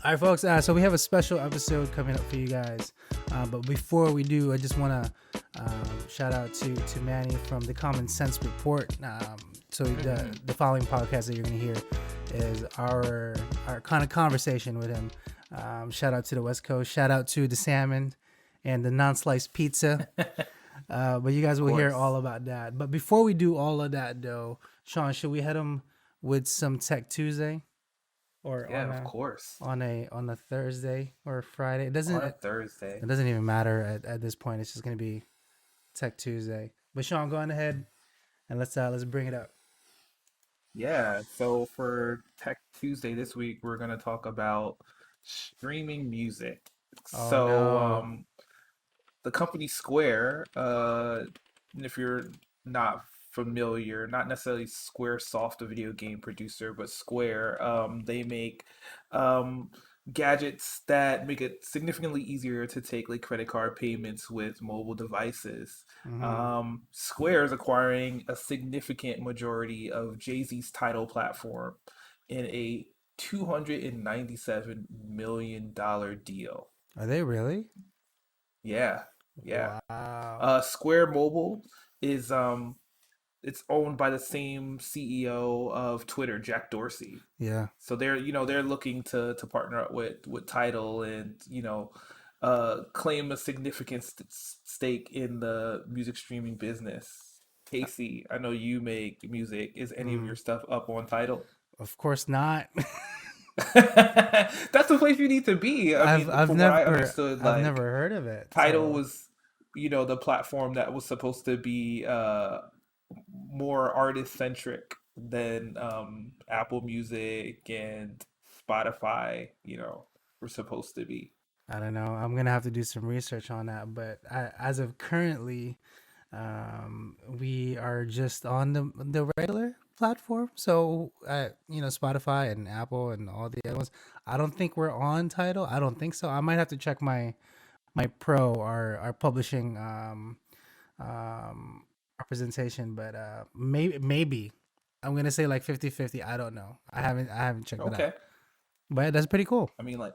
All right, folks. So we have a special episode coming up for you guys. But before we do, I just want to shout out to Manny from the Common Sense Report. So the following podcast that you're going to hear is our kind of conversation with him. Shout out to the West Coast. Shout out to the salmon and the non-sliced pizza. But you guys will hear all about that. But before we do all of that, though, Sean, should we hit him with some Tech Tuesday? Or of course. On a Thursday or Friday. It doesn't on a Thursday. It doesn't even matter at this point. It's just gonna be Tech Tuesday. But Sean, go on ahead and let's bring it up. Yeah, so for Tech Tuesday this week, we're gonna talk about streaming music. The company Square, if you're not familiar, not necessarily Squaresoft, a video game producer, but Square, they make gadgets that make it significantly easier to take like credit card payments with mobile devices. Square is acquiring a significant majority of JayZ's Tidal platform in a $297 million deal. Are they really? Yeah, yeah. Wow. Square Mobile is it's owned by the same CEO of Twitter, Jack Dorsey. Yeah. So they're looking to partner up with Tidal and claim a significant stake in the music streaming business. Casey, I know you make music. Is any of your stuff up on Tidal? Of course not. That's the place you need to be. I've what I understood, I've never heard of it. Tidal was, the platform that was supposed to be more artist centric than Apple Music and Spotify, were supposed to be. I don't know. I'm gonna have to do some research on that. But as of currently, we are just on the regular platform. So, Spotify and Apple and all the other ones. I don't think we're on Tidal. I don't think so. I might have to check my pro, our publishing representation, but maybe I'm gonna say like 50-50. I don't know. I haven't checked it out. But that's pretty cool. I mean, like,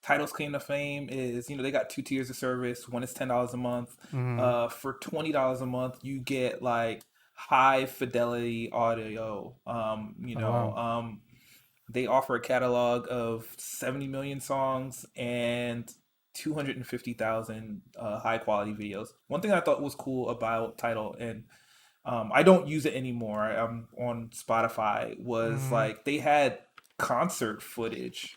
Tidal's claim to fame is, they got 2 tiers of service. One is $10 a month. For $20 a month, you get like high fidelity audio. Wow. They offer a catalog of 70 million songs and 250,000 high quality videos. One thing I thought was cool about Tidal, and I don't use it anymore, I'm on Spotify, was like they had concert footage,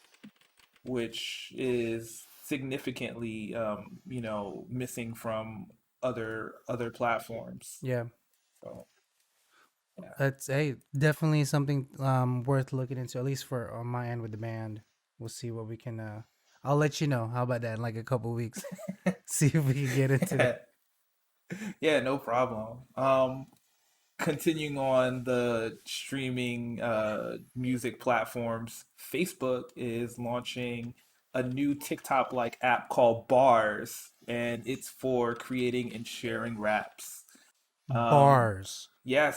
which is significantly missing from other platforms. Yeah. So yeah. That's definitely something worth looking into, at least for on my end with the band. We'll see what we can I'll let you know. How about that in like a couple weeks? See if we can get into that. Yeah, no problem. Continuing on the streaming music platforms, Facebook is launching a new TikTok-like app called Bars, and it's for creating and sharing raps. Um, Bars. yeah,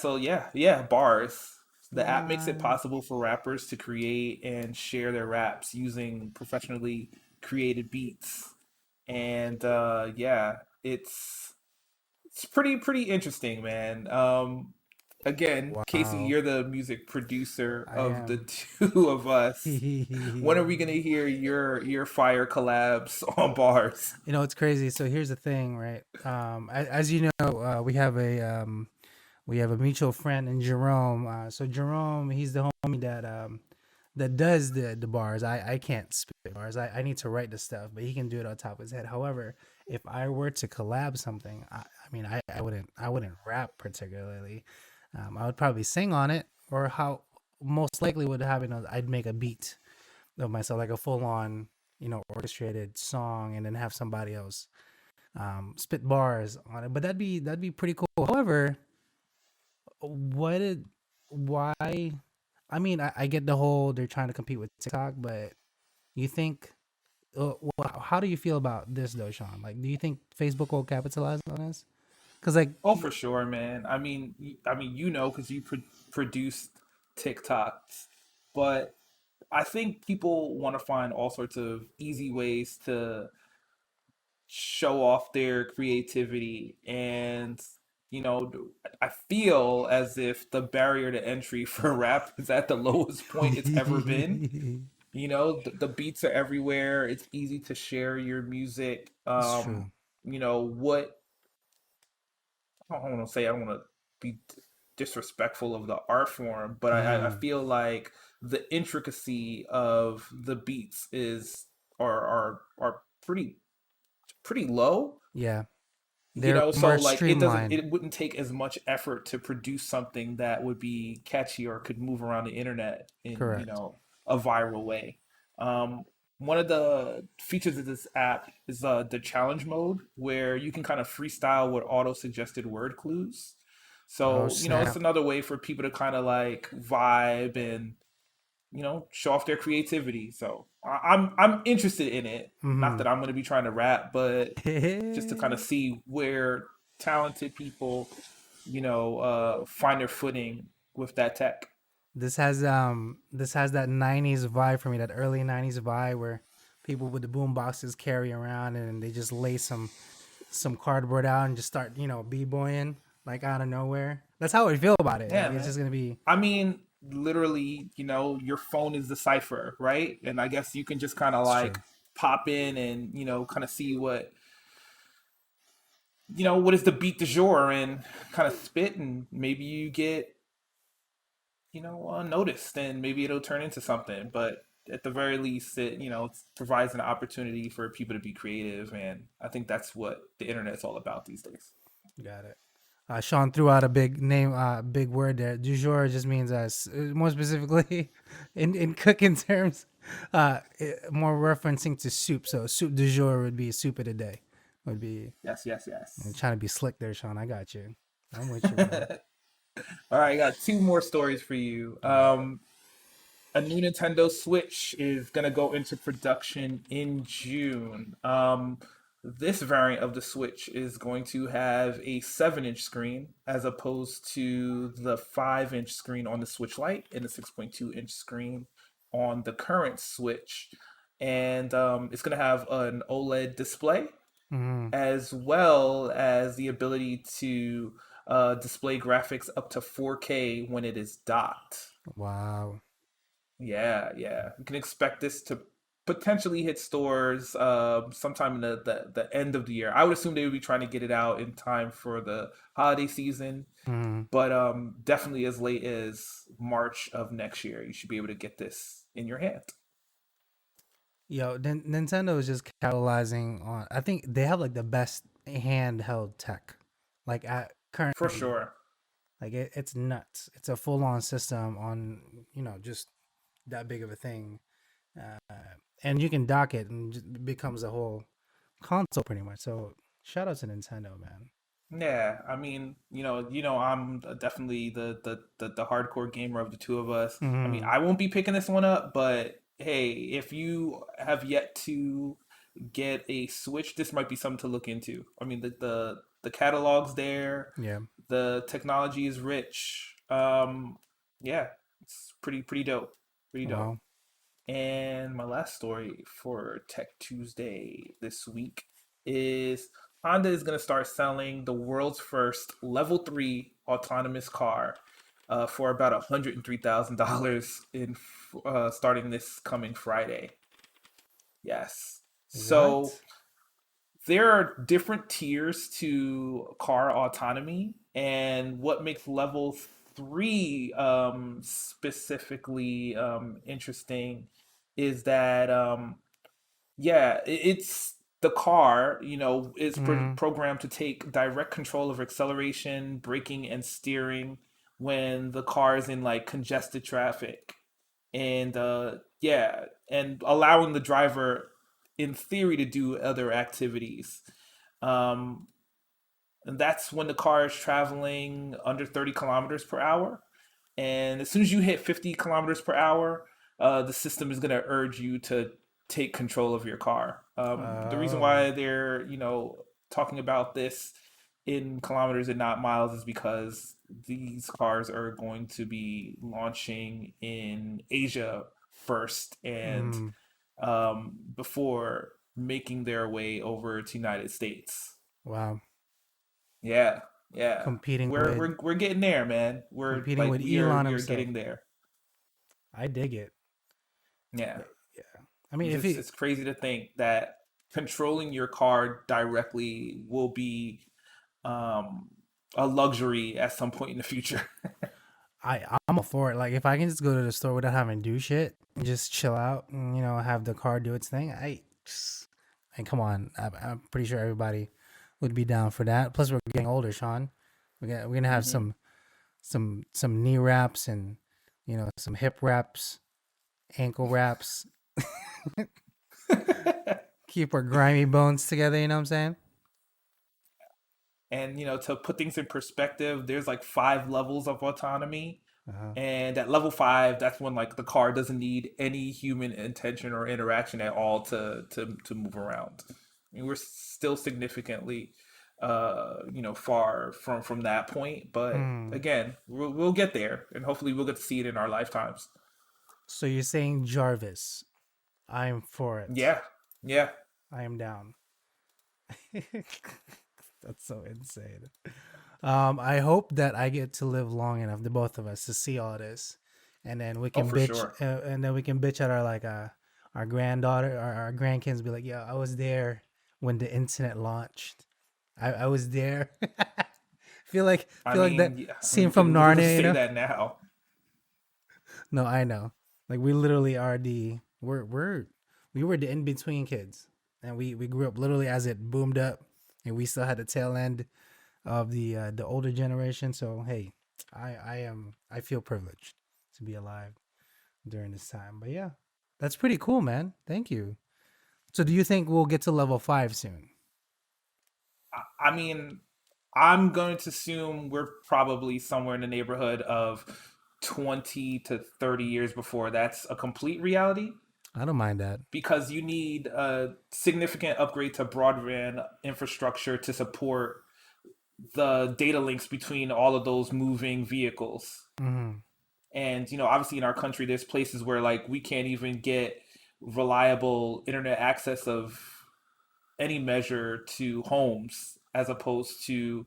Bars. The app makes it What? possible for rappers to create and share their raps using professionally created beats. And it's pretty interesting, man. Again, Casey, Wow. you're the music producer I of the am. two of us. When are we gonna hear your fire collabs on Bars? It's crazy. So here's the thing, right? As you know, we have a mutual friend in Jerome. So Jerome, he's the homie that does the bars. I can't spit bars. I need to write the stuff, but he can do it on top of his head. However, if I were to collab something, I wouldn't rap particularly. I would probably sing on it, or how most likely would happen is I'd make a beat of myself, like a full on, orchestrated song, and then have somebody else spit bars on it. But that'd be pretty cool. However, what it why I get the whole they're trying to compete with TikTok, but you think how do you feel about this though, Sean? Like, do you think Facebook will capitalize on this? Because like, Oh, for sure, man. Because you produced TikToks, but I think people want to find all sorts of easy ways to show off their creativity, and you know I feel as if the barrier to entry for rap is at the lowest point it's ever been. You know, the beats are everywhere. It's easy to share your music. It's true. You know what, I don't want to say, I don't want to be disrespectful of the art form, but I Mm, feel like the intricacy of the beats is are pretty low. yeah, You they're know, so more like streamlined. it wouldn't take as much effort to produce something that would be catchy or could move around the internet in, you Correct. know, a viral way. um One of the features of this app is the challenge mode, where you can kind of freestyle with auto suggested word clues. Oh So you know, it's snap. another way for people to kind of like vibe and, you know, show off their creativity. So I'm interested in it. Not Mm-hmm. that I'm going to be trying to rap, but just to kind of see where talented people, you know, find their footing with that tech. This has that '90s vibe for me, that early '90s vibe where people with the boom boxes carry around and they just lay some cardboard out and just start, b-boying like out of nowhere. That's how I feel about it. Like Yeah, it's man. just gonna be. I mean, literally, you know, your phone is the cipher, right? And I guess you can just kind of It's like true. pop in and, you know, kind of see what, you know, what is the beat du jour, and kind of spit, and maybe you get, you know, noticed, and maybe it'll turn into something. But at the very least, it, you know, it provides an opportunity for people to be creative, and I think that's what the internet's all about these days. Got it. Sean threw out a big name, big word there. Du jour just means, more specifically, in cooking terms, more referencing to soup. So soup du jour would be soup of the day. Would be. Yes, yes, I'm yes. trying to be slick there, Sean. I got you. I'm with you, bro. All right, I got two more stories for you. All right. A new Nintendo Switch is going to go into production in June. This variant of the Switch is going to have a 7-inch screen as opposed to the 5-inch screen on the Switch Lite and the 6.2-inch screen on the current Switch. And it's going to have an OLED display, Mm-hmm. as well as the ability to display graphics up to 4K when it is docked. Wow. Yeah, yeah. You can expect this to potentially hit stores sometime in the end of the year. I would assume they would be trying to get it out in time for the holiday season, Mm-hmm. but definitely as late as March of next year, you should be able to get this in your hand. Yo, Nintendo is just capitalizing on. I think they have like the best handheld tech, like at For currently. sure. Like it's nuts. It's a full on system on, just that big of a thing, uh, and you can dock it and it becomes a whole console pretty much. So shout out to Nintendo, man. Yeah, I mean, I'm definitely the hardcore gamer of the two of us. I mean, Mm-hmm. I won't be picking this one up, but hey, if you have yet to get a Switch, this might be something to look into. I mean, the catalog's there, Yeah. the technology is rich. Yeah, it's pretty dope, pretty dope. Wow. And my last story for Tech Tuesday this week is Honda is going to start selling the world's first level 3 autonomous car for about $103,000 in starting this coming Friday. Yes. So What? there are different tiers to car autonomy, and what makes level 3 specifically interesting is that yeah, it's the car, you know, is Mm-hmm. programmed to take direct control of acceleration, braking, and steering when the car is in like congested traffic. And yeah, and allowing the driver, in theory, to do other activities. Um, and that's when the car is traveling under 30 kilometers per hour. And as soon as you hit 50 kilometers per hour, the system is going to urge you to take control of your car. The reason Oh. why they're, you know, talking about this in kilometers and not miles is because these cars are going to be launching in Asia first, and Mm, before making their way over to United States. wow. Yeah, yeah. Competing We're with we're we're getting there, man. We're competing like with we are Elon we are himself. getting there. I dig it. Yeah. Yeah. Yeah. I mean, if Just he it's crazy to think that controlling your car directly will be um a luxury at some point in the future. I'm all for it. Like if I can just go to the store without having to do shit and just chill out and have the car do its thing, and come on, I'm pretty sure everybody would be down for that. Plus, we're getting older, Sean. We're gonna have Hmm. some knee wraps and some hip wraps, ankle wraps. Keep our grimy bones together. You know what I'm saying? And to put things in perspective, there's like 5 levels of autonomy. Uh-huh. And at level 5, that's when like the car doesn't need any human intention or interaction at all to move around. I mean, we're still significantly far from that point, but Hmm. again, we'll get there, and hopefully we'll get to see it in our lifetimes. So you're saying Jarvis? I'm for it. Yeah, yeah, I am down. That's so insane. I hope that I get to live long enough, the both of us, to see all this, and then we oh can for bitch, sure. at our our granddaughter, our grandkids, be like, "Yeah, I was there when the internet launched. I was there." I feel like that mean, yeah, scene you could from literally Narnia, say that now. No, I know. Like we literally are the we were the in between kids, and we grew up literally as it boomed up, and we still had the tail end of the older generation. So hey, I feel privileged to be alive during this time. But yeah, that's pretty cool, man. Thank you. So do you think we'll get to level 5 soon? I mean, I'm going to assume we're probably somewhere in the neighborhood of 20 to 30 years before that's a complete reality, I don't mind that. because you need a significant upgrade to broadband infrastructure to support the data links between all of those moving vehicles. Hmm. And obviously in our country there's places where like we can't even get reliable internet access of any measure to homes, as opposed to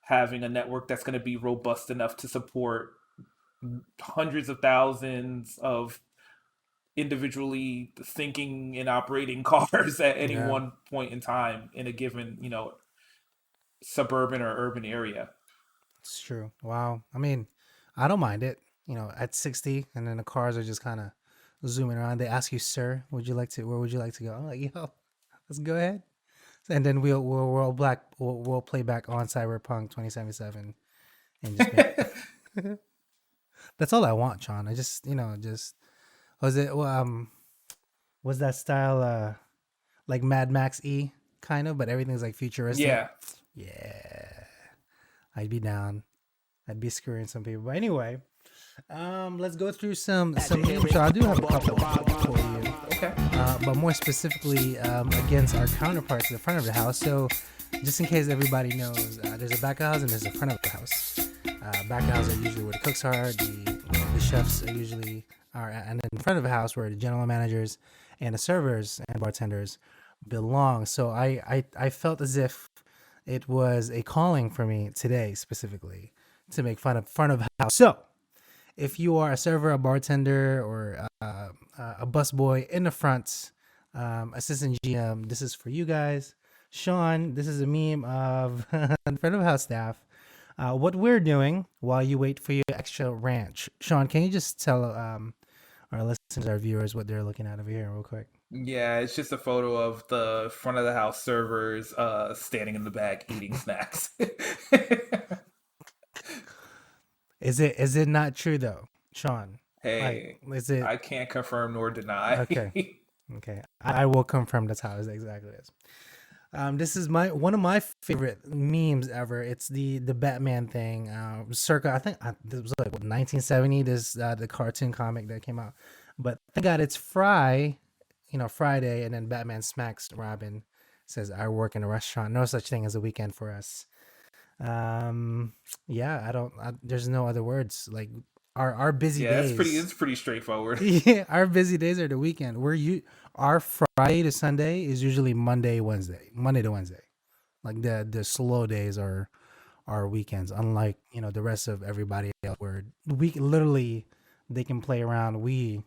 having a network that's going to be robust enough to support hundreds of thousands of individually thinking and operating cars at any Yeah, one point in time in a given suburban or urban area. it's true. Wow. I mean, I don't mind it. At 60, and then the cars are just kind of zooming around. They ask you, "Sir, would you like to? Where would you like to go?" I'm like, "Yo, let's go ahead." And then we'll play back on Cyberpunk 2077 and just make. That's all I want, Sean. I just just was it was that style like Mad Max kind of, but everything's like futuristic. Yeah. Yeah, I'd be down. I'd be screwing some people. But anyway, let's go through some memes. So I do have a couple for you, Okay. but more specifically against our counterparts at the front of the house. So just in case everybody knows, there's a back of the house and there's a front of the house. Back of the house are usually where the cooks are, the chefs are usually are, and then in front of the house where the general managers and the servers and bartenders belong. So I felt as if it was a calling for me today specifically to make fun of front of house. So if you are a server, a bartender, or a busboy in the front, assistant GM, this is for you guys. Sean, this is a meme of in front of house staff. What we're doing while you wait for your extra ranch. Sean, can you just tell our listeners, our viewers, what they're looking at over here, real quick? Yeah, it's just a photo of the front of the house servers standing in the back eating snacks. Is it not true though, Sean? Like, Hey, is it I can't confirm nor deny. okay? Okay, I will confirm that's how it exactly is. This is my one of my favorite memes ever. It's the Batman thing. Circa I think this was like what, 1970. This the cartoon comic that came out, but thank God it's Friday, and then Batman smacks Robin, says, "I work in a restaurant. No such thing as a weekend for us." Um, yeah, I don't. There's no other words. Like our busy Yeah, days. it's pretty straightforward. Yeah, our busy days are the weekend. Our Friday to Sunday is usually Monday to Wednesday. Like the slow days are our weekends. Unlike the rest of everybody else, where we literally they can play around. We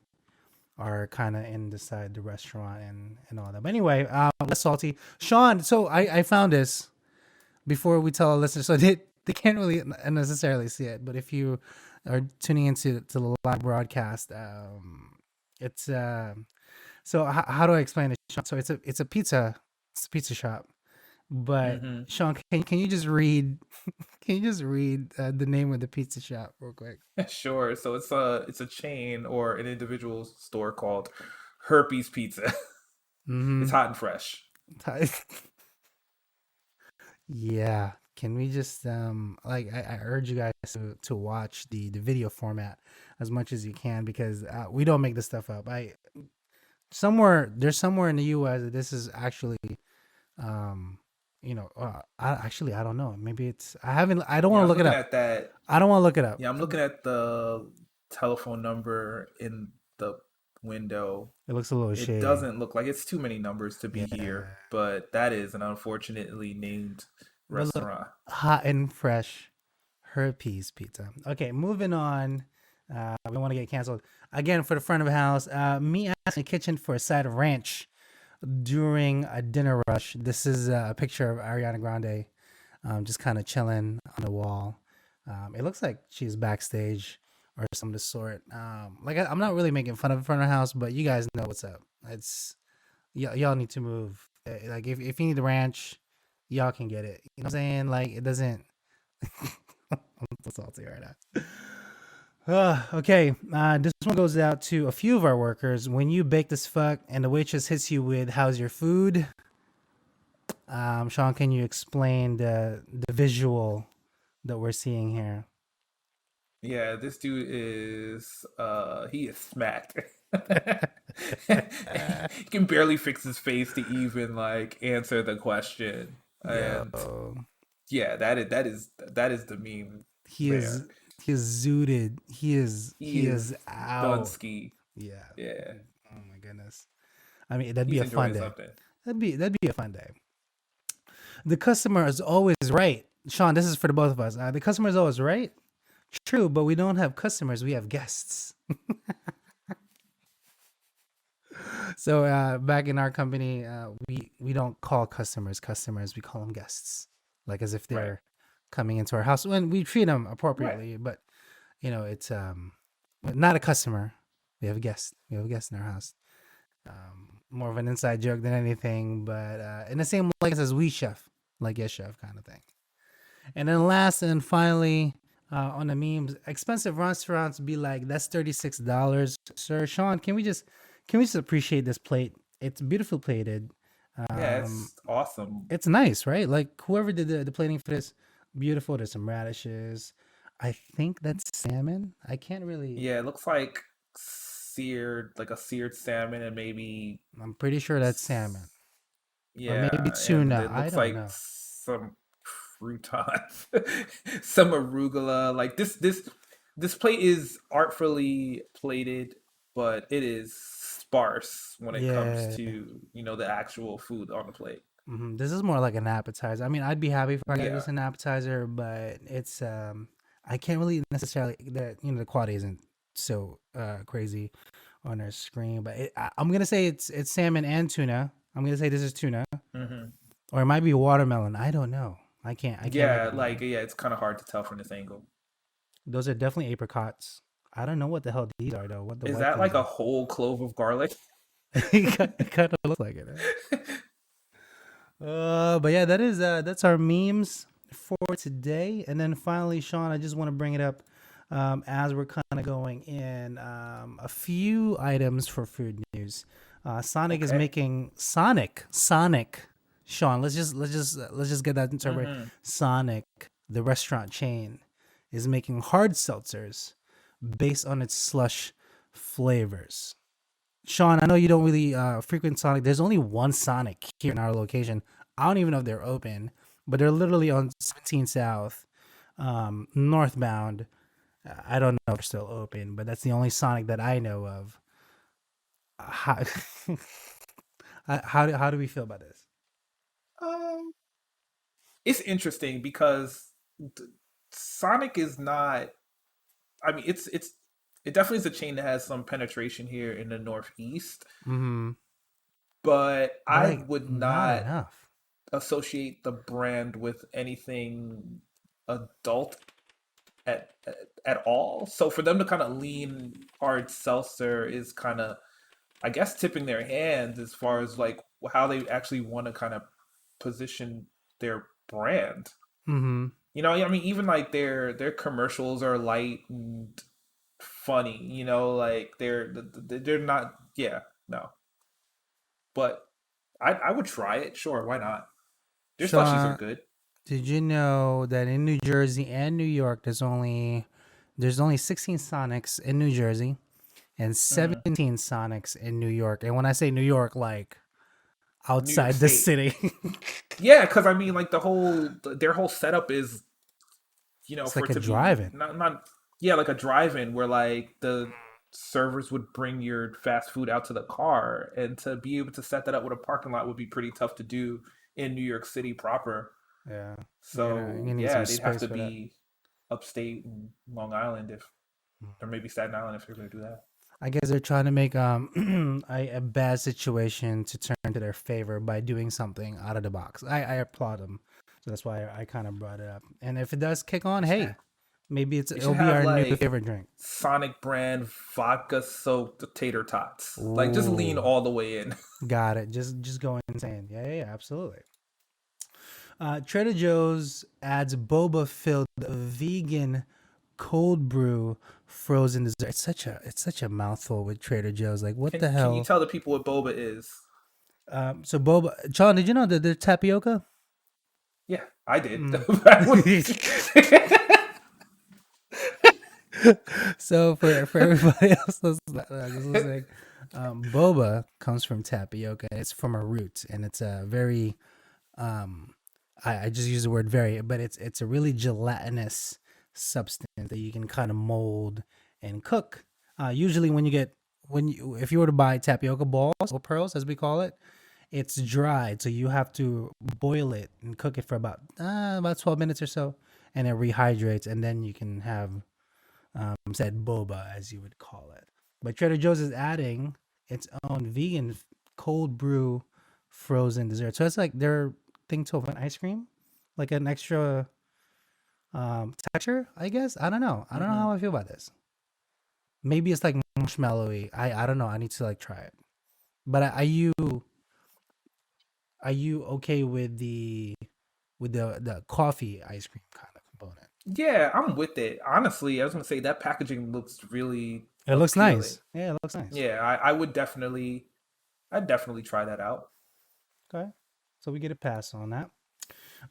are kind of inside the restaurant and all that. But anyway, less salty. Sean, so I found this before we tell our listeners, so they can't really necessarily see it, but if you are tuning into the live broadcast, it's so how do I explain it, Sean? So it's a pizza shop, but Hmm. Sean, can you just read can you just read the name of the pizza shop real quick? Sure. So it's a chain or an individual store called Herpes Pizza. It's Mm-hmm. hot and fresh. Yeah. Can we just like I urge you guys to watch the video format as much as you can, because we don't make this stuff up. I somewhere in the US that this is actually um I don't know. Maybe it's I don't want Yeah, to I'm look it looking up. at that. I don't want to look it up. Yeah, I'm looking at the telephone number in the window. It looks a little It shady. doesn't look like it's too many numbers to be here, Yeah. but that is an unfortunately named But look, restaurant. hot and fresh herpes pizza. Okay, moving on. We don't want to get canceled. Again, for the front of the house, me asking the kitchen for a side of ranch during a dinner rush. This is a picture of Ariana Grande, just kind of chilling on the wall. It looks like she's backstage or some of the sort. I'm not really making fun of the front of the house, but you guys know what's up. It's y'all need to move. Like if you need the ranch, y'all can get it. You know what I'm saying? Like it doesn't. I'm so salty right now. Okay, this one goes out to a few of our workers. When you baked as fuck and the waitress hits you with "How's your food?" Sean, can you explain the visual that we're seeing here? Yeah, this dude is he is smacked. He can barely fix his face to even like answer the question. Yo, And yeah, that is the meme he there. is he is zooted. He He is is done out. ski. Yeah. Yeah, Oh my goodness. I mean, that'd be he's a fun enjoying day. something. That'd be a fun day. The customer is always right. Sean, this is for the both of us. The customer is always right. True, but we don't have customers. We have guests. So back in our company, we don't call customers customers. We call them guests, like as if Right. they're coming into our house. When we treat them Right. appropriately, but it's not a customer. We have a guest. We have a guest in our house. More of an inside joke than anything, but in the same like as we chef, like yes chef kind of thing. And then last and finally, on the memes, expensive restaurants be like, that's $36, sir. Sean, can we just appreciate this plate? It's beautifully plated. Yeah, Um, it's awesome. it's nice, right? Like whoever did the plating for this, beautiful. There's some radishes. I think that's salmon. I can't really. Yeah, it looks like like a seared salmon, and maybe I'm pretty sure that's salmon, or maybe yeah, and tuna. it I looks don't like know. some croutons, some arugula. Like this plate is artfully plated, but it is sparse when it comes Yeah, to, the actual food on the plate. this is more like an appetizer. I mean, I'd be happy if I got Yeah. this an appetizer, but it's I can't really necessarily the quality isn't so crazy on our screen, but I'm gonna say it's salmon and tuna. I'm gonna say this is tuna, Hmm. or it might be watermelon. I don't know. I can't Yeah, really. like yeah, it's kind of hard to tell from this angle. Those are definitely apricots. I don't know what the hell these are though. What the Is white that things like a are? whole clove of garlic? It kind of looks like it. But yeah, that's our memes for today. And then finally, Sean, I just want to bring it up as we're kind of going in a few items for food news. Sonic is Okay. making Sonic. Sean, let's just get that interpreted. Hmm. Sonic, the restaurant chain, is making hard seltzers based on its slush flavors. Sean, I know you don't really frequent Sonic. There's only one Sonic here in our location. I don't even know if they're open, but they're literally on 17 South, northbound. I don't know if they're still open, but that's the only Sonic that I know of. How how do we feel about this? Um, it's interesting because th- Sonic is not. I mean, it definitely is a chain that has some penetration here in the Northeast, Hmm. but But I like, would not not enough. associate the brand with anything adult at all. So for them to kind of lean hard seltzer is kind of, I guess, tipping their hands as far as like how they actually want to kind of position their brand. Hmm. You know, I mean, even like their commercials are light and funny. You know, like they're not. Yeah, no, but I would try it. Sure, why not? Their slushies are Sean, good. did you know that in New Jersey and New York, there's only 16 Sonics in New Jersey and Mm. 17 Sonics in New York. And when I say New York, like New York outside the State. city. Yeah, because I mean, like their whole setup is, It's for like it a to be drive-in. not yeah, like a drive-in where like the servers would bring your fast food out to the car, and to be able to set that up with a parking lot would be pretty tough to do in New York City proper. Yeah, you're So gonna need some yeah, they'd have space to for that. be upstate and Long Island, if or maybe Staten Island if they're going to do that. I guess they're trying to make a bad situation to turn to their favor by doing something out of the box. I applaud them, so that's why I kind of brought it up. And if it does kick on, They should hey, have, maybe they it'll should be have our new like favorite drink. Sonic brand vodka soaked tater tots. Like just lean Ooh, all the way in. got it. Just go insane. Yeah, absolutely. Trader Joe's adds boba filled vegan cold brew frozen dessert. It's such a mouthful with Trader Joe's. Like what the Can you hell? tell the people what boba is? So boba, John, did you know that the tapioca? Yeah, I did. Mm. I would- So for everybody else just listening, boba comes from tapioca. It's from a root, and it's a very um, I just use the word very, but it's a really gelatinous substance that you can kind of mold and cook. Usually, if you were to buy tapioca balls or pearls, as we call it, it's dried, so you have to boil it and cook it for about 12 minutes or so, and it rehydrates, and then you can have said boba, as you would call it. But Trader Joe's is adding its own vegan cold brew frozen dessert. So it's like their thing to an ice cream, like an extra texture, I guess. I don't know. I don't know hmm how I feel about this. Maybe it's like marshmallowy. I don't know. I need to like try it. But are you okay with the coffee ice cream kind of component? Yeah, I'm with it. Honestly, I was gonna say that packaging looks really It looks appealing. nice. Yeah, it looks nice. Yeah, I would definitely, I'd definitely try that out. Okay. So we get a pass on that.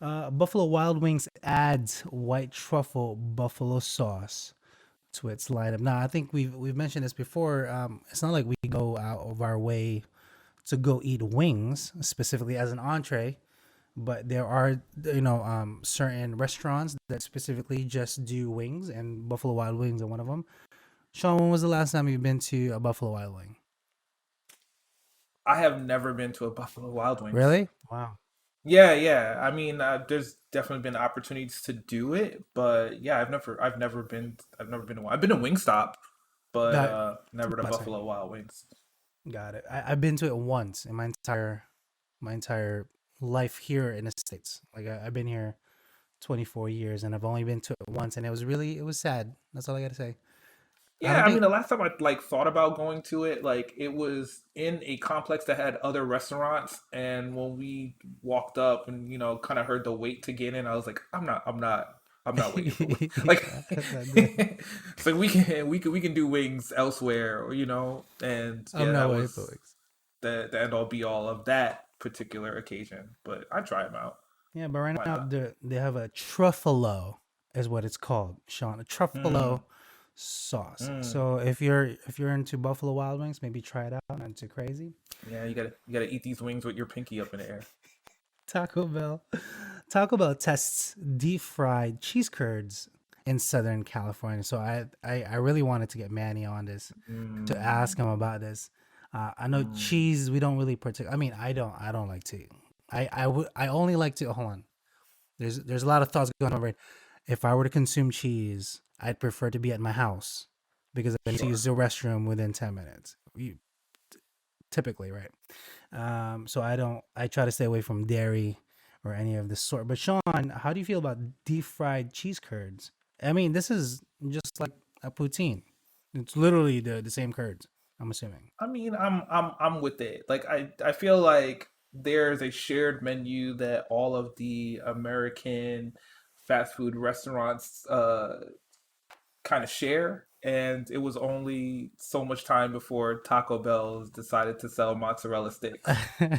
Buffalo Wild Wings adds white truffle buffalo sauce to its lineup. Now, I think we've mentioned this before. It's not like we go out of our way to go eat wings specifically as an entree, but there are certain restaurants that specifically just do wings, and Buffalo Wild Wings are one of them. Sean, when was the last time you've been to a Buffalo Wild Wing? I have never been to a Buffalo Wild Wings. Really? Wow. Yeah, yeah. I mean, there's definitely been opportunities to do it, but yeah, I've never been to one. I've been to Wingstop, but That never to blessing. Buffalo Wild Wings. Got it. I've been to it once in my entire life here in the states. Like I've been here 24 years, and I've only been to it once, and it was sad. That's all I got to say. I Yeah, don't I mean, think. the last time I like thought about going to it, like it was in a complex that had other restaurants, and when we walked up and kind of heard the wait to get in, I was like, I'm not waiting for wings. Like, so we can do wings elsewhere, or and I'm yeah, not that waiting for was weeks. the end all be all of that particular occasion. But I'd try them out. Yeah, but right Why now not? they have a truffalo, is what it's called, Sean. A truffalo Mm, sauce. mm. So if you're into Buffalo Wild Wings, maybe try it out. Not too crazy. Yeah, you gotta eat these wings with your pinky up in the air. Taco Bell. Taco Bell tests deep fried cheese curds in Southern California. So I really wanted to get Manny on this to ask Mm, him about this. I know mm. cheese we don't really partake. I mean, I don't like to. I only like to hold on. There's a lot of thoughts going on right. If I were to consume cheese, I'd prefer to be at my house because I need to use Sure. the restroom within 10 minutes. Typically, right? So I don't. I try to stay away from dairy or any of the sort. But Sean, how do you feel about deep fried cheese curds? I mean, this is just like a poutine. It's literally the same curds. I'm assuming. I mean, I'm with it. Like I feel like there's a shared menu that all of the American fast food restaurants kind of share. And it was only so much time before Taco Bell decided to sell mozzarella sticks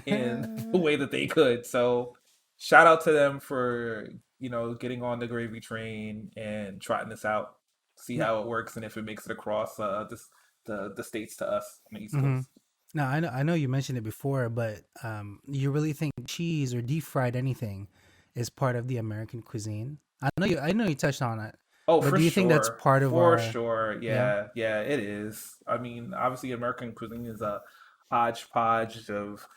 in the way that they could. So shout out to them for, getting on the gravy train and trotting this out, see No. how it works and if it makes it across the states to us on the East Mm-hmm. Coast. Now I know you mentioned it before, but you really think cheese or deep fried anything is part of the American cuisine? I know you touched on it, Oh, but for do you think that's sure. part of For our? sure. Yeah. Yeah. Yeah, it is. I mean, obviously, American cuisine is a hodgepodge of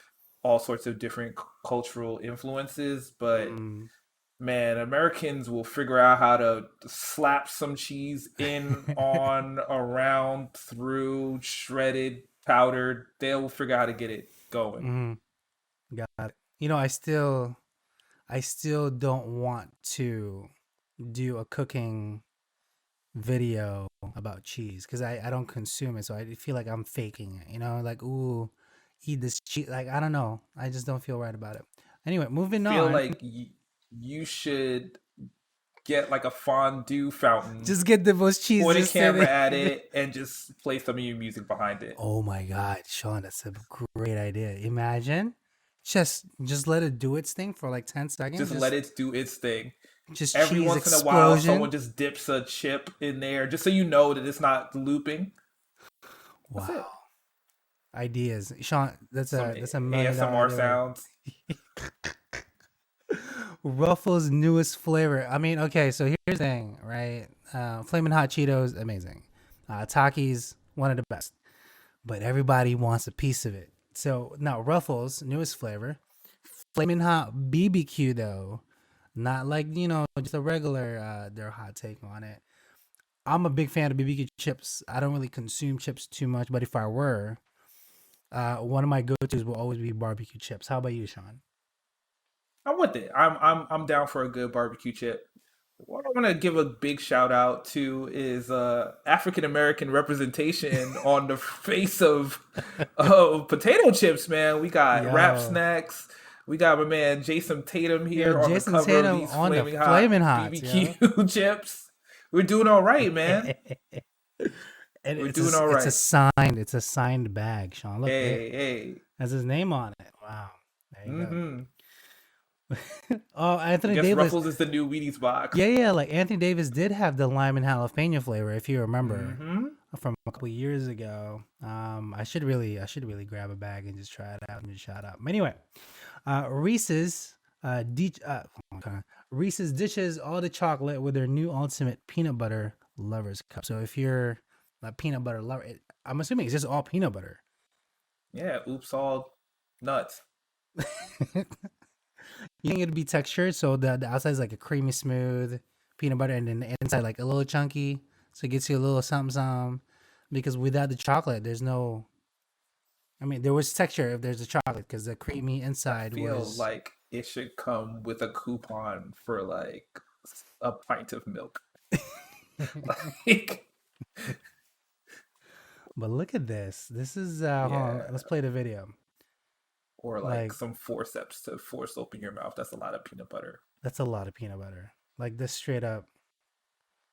all sorts of different cultural influences, but Mm. man, Americans will figure out how to slap some cheese in, on, around, through, shredded, powdered. They'll figure out how to get it going. Mm. Got it. I still don't want to do a cooking video about cheese because I don't consume it, so I feel like I'm faking it. Like ooh, eat this cheese. Like I don't know, I just don't feel right about it. Anyway, moving Feel on. like you should get like a fondue fountain, Just get the most cheese point a just in camera at it. it, and just play some of your music behind it. Oh my god, Sean, that's a great idea. Imagine, just let it do its thing for like 10 seconds. Just let it do its thing. Just Every cheese once in a while, someone explosion. just dips a chip in there, just so you know that it's not looping. That's it. Wow, ideas, Sean. Some That's a $1 million ASMR idea right sounds. Ruffles' newest flavor. I mean, okay, so here's the thing, right? Flamin' Hot Cheetos, amazing. Takis, one of the best. But everybody wants a piece of it. So now Ruffles' newest flavor, Flamin' Hot BBQ, though. Not like, just a regular, their hot take on it. I'm a big fan of BBQ chips. I don't really consume chips too much, but if I were, one of my go-tos will always be barbecue chips. How about you, Sean? I'm with it. I'm down for a good barbecue chip. What I want to give a big shout out to is African American representation on the face of potato chips. Man, we got Rap Yo, Snacks. We got my man Jason Tatum yo, here on the Jason cover of Tatum these on the flaming hot flaming hots, yo. BBQ chips. We're doing all right, man. And We're doing all it's a right. signed bag, Sean. Look, it Hey, hey. has his name on it. Wow, there you go. Mm-hmm. Oh, I Anthony guess Davis. Ruffles is the new Wheaties box. Yeah, yeah. Like Anthony Davis did have the lime and jalapeno flavor, if you remember, Mm-hmm. from a couple years ago. I should really grab a bag and just try it out and just shout out. But anyway, Reese's, okay. Reese's dishes all the chocolate with their new ultimate peanut butter lovers cup. So if you're a peanut butter lover, I'm assuming it's just all peanut butter. Yeah, oops all nuts. You think it'd be textured, so the outside is like a creamy smooth peanut butter, and then the inside like a little chunky, so it gets you a little something something. Because without the chocolate, there's no. I mean, there was texture if there's a chocolate, because the creamy I inside feel was. like it should come with a coupon for like a pint of milk. Like, But look at this. This is hold on, yeah. let's play the video. Or like Like some forceps to force open your mouth. That's a lot of peanut butter. that's a lot of peanut butter. Like this straight up.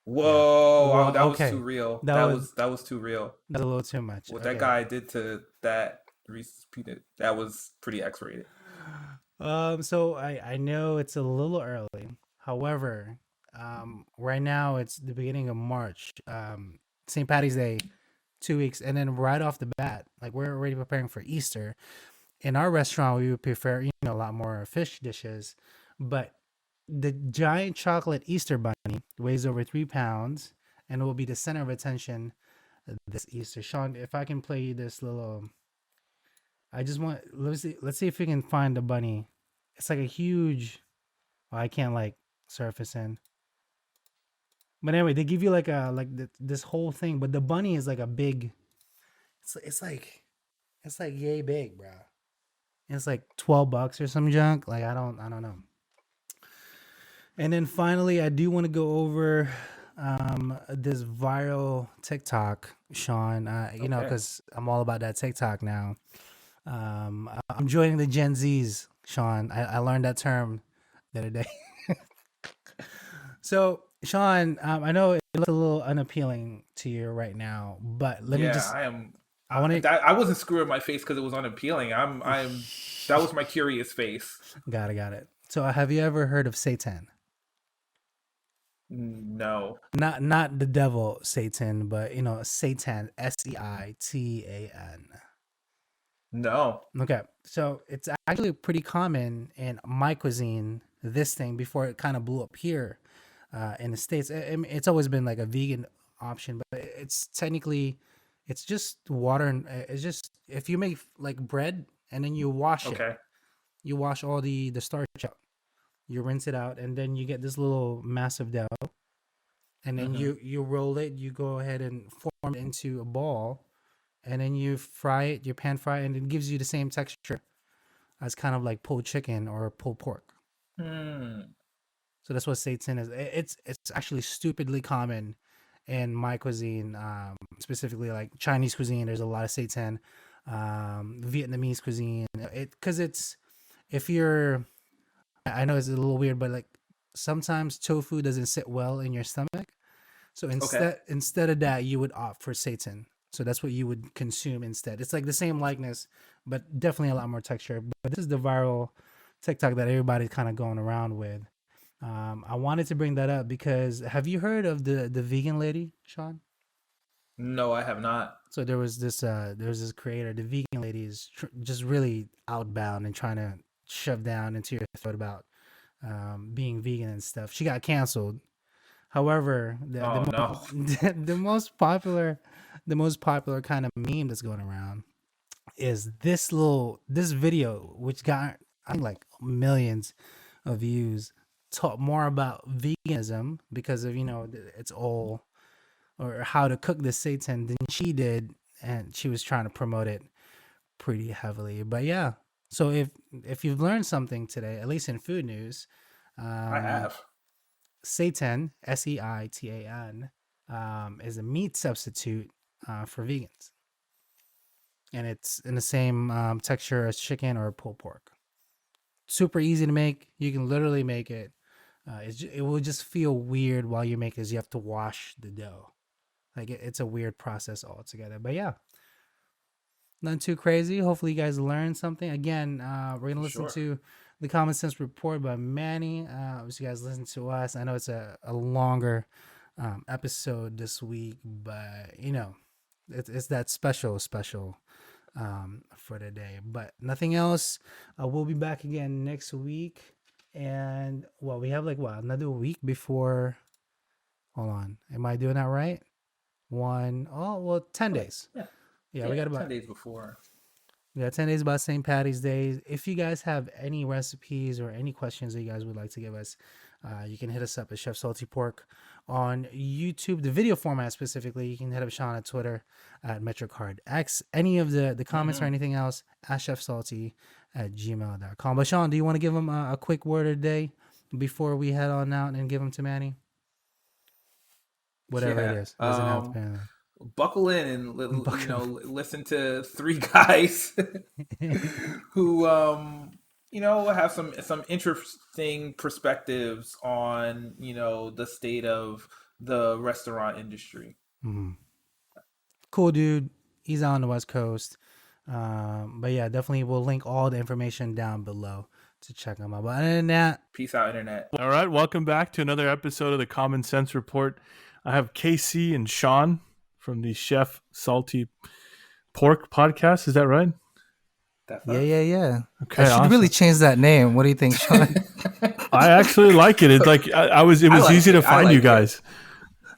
Yeah. Whoa, Well, that was too okay. real. That was That was too real. that's a little too much. What that Okay. guy did to that Reese's peanut, that was pretty X-rated. So I know it's a little early. However, right now it's the beginning of March. St. Patty's Day, 2 weeks, and then right off the bat, like we're already preparing for Easter. In our restaurant, we would prefer a lot more fish dishes, but the giant chocolate Easter bunny weighs over 3 pounds and will be the center of attention this Easter. Sean, if I can play you this little, I just want let's see if we can find the bunny. It's like a huge. Well, I can't like surface in. But anyway, they give you like this whole thing, but the bunny is like a big. It's like yay big, bro. It's like $12 or some junk. Like I don't know. And then finally, I do want to go over this viral TikTok, Sean. Okay. Because I'm all about that TikTok now. I'm joining the Gen Zs, Sean. I learned that term the other day. So, Sean, I know it looks a little unappealing to you right now, but let me Yeah, just. I am. I want to. I wasn't screwing my face because it was unappealing. I'm. That was my curious face. Got it. So, have you ever heard of Satan? No. Not the devil Satan, but Satan, Seitan. No. Okay, so it's actually pretty common in my cuisine. This thing before it kind of blew up here in the States. I mean, it's always been like a vegan option, but it's technically it's just water and it's just if you make like bread and then you wash it, Okay. you wash all the starch out, you rinse it out, and then you get this little massive dough, and then Mm-hmm. you roll it, you go ahead and form it into a ball, and then you fry it, you pan fry it, and it gives you the same texture as kind of like pulled chicken or pulled pork. Hmm. So that's what seitan is. It's actually stupidly common in my cuisine, specifically like Chinese cuisine. There's a lot of seitan, Vietnamese cuisine. It because it's if you're, I know it's a little weird, but like sometimes tofu doesn't sit well in your stomach. So Okay. instead of that, you would opt for seitan. So that's what you would consume instead. It's like the same likeness, but definitely a lot more texture. But this is the viral TikTok that everybody's kind of going around with. I wanted to bring that up because have you heard of the vegan lady, Sean? No, I have not. So there was this creator. The vegan lady is just really outbound and trying to shove down into your throat about being vegan and stuff. She got canceled. However, Oh no. the most popular kind of meme that's going around is this video, which got I think like millions of views, talk more about veganism because of it's all or how to cook the seitan than she did, and she was trying to promote it pretty heavily. But yeah, so if you've learned something today, at least in food news, I um, have. seitan, Seitan, is a meat substitute for vegans, and it's in the same texture as chicken or pulled pork. Super easy to make. You can literally make it. It will just feel weird while you make it, as you have to wash the dough. Like it's a weird process altogether. But yeah, nothing too crazy. Hopefully, you guys learned something. Again, we're gonna listen Sure. to the Common Sense Report by Manny. So you guys listen to us. I know it's a longer episode this week, but it's that special for today. But nothing else. We'll be back again next week. And well, we have like another week before. Hold on, am I doing that right? Oh well, 10 days. Yeah. Yeah, we Yeah. got 10 days before. 10 days about St. Patty's Day. If you guys have any recipes or any questions that you guys would like to give us, you can hit us up at Chef Salty Pork on YouTube, the video format specifically. You can hit up Sean on Twitter at MetroCardX. Any of the comments or Mm-hmm. anything else, AskChefSalty at gmail.com. But Sean, do you want to give them a quick word of the day before we head on out and give them to Manny? Whatever it Yeah. is. It doesn't have to be anything. Buckle in and Buckle. listen to three guys who have some interesting perspectives on the state of the restaurant industry. Mhm. Cool dude. He's out on the West Coast. But yeah, definitely we'll link all the information down below to check him out. But other than that, Peace out, internet. All right, welcome back to another episode of the Common Sense Report. I have Casey and Sean from the Chef Salty Pork podcast. Is that right? That's Yeah, us. yeah, yeah. Okay, I should awesome. really change that name. What do you think, Sean? I actually like it. It's like it was like easy to it. I find you like it. guys.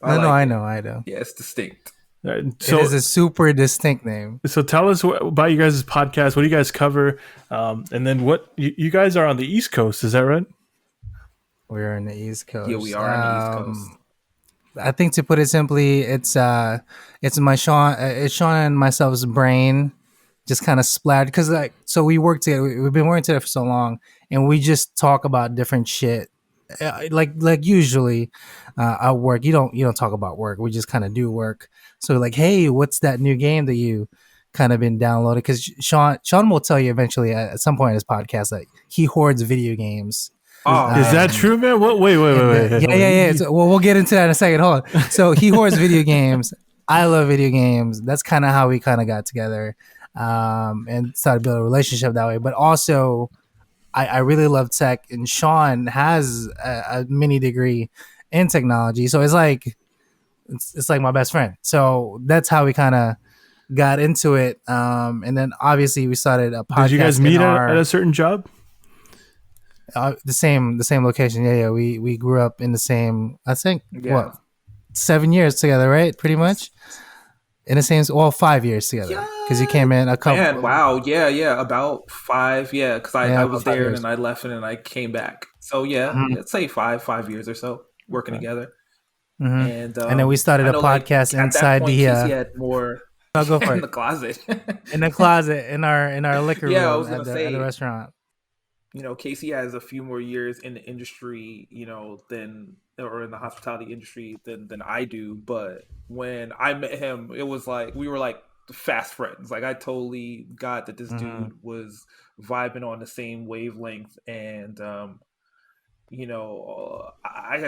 I No, like I it. know, I know. Yeah, it's distinct. It is So a super distinct name. so tell us about you guys' podcast. What do you guys cover? And then what you guys are on the East Coast, is that right? We're in the East Yeah, we Coast. are on the East Coast. I think to put it simply, it's Sean and myself's brain just kind of splattered because so we work together. We've been working together for so long, and we just talk about different shit. Like usually, at work, you don't talk about work. We just kind of do work. So like, hey, what's that new game that you kind of been downloading? Because Sean will tell you eventually at some point in his podcast that he hoards video games. Oh, Is that man. true, man? What? Wait. Yeah. So, well, we'll get into that in a second. Hold on. So he hoards video games. I love video games. That's kind of how we kind of got together, and started building a relationship that way. But also, I really love tech, and Sean has a mini degree in technology, so it's like my best friend. So that's how we kind of got into it. And then obviously we started a podcast. Did you guys meet at a certain job? The same location. Yeah. We grew up in the same. I think Yeah. 7 years together, right? Pretty much in the same. Well, 5 years together because you came in a couple. Man, wow. Yeah. About 5. Yeah, because I was about 5 there and years. then I left and then I came back. So yeah, let's say 5 years or so working together. Mm-hmm. And then we started a podcast at inside that point, the. Casey had more I'll go for in it. the closet. In the closet in our liquor Yeah, I room was gonna at say, the restaurant. Casey has a few more years in the industry, than or in the hospitality industry than I do. But when I met him, it was like we were like fast friends. Like I totally got that this dude was vibing on the same wavelength, and I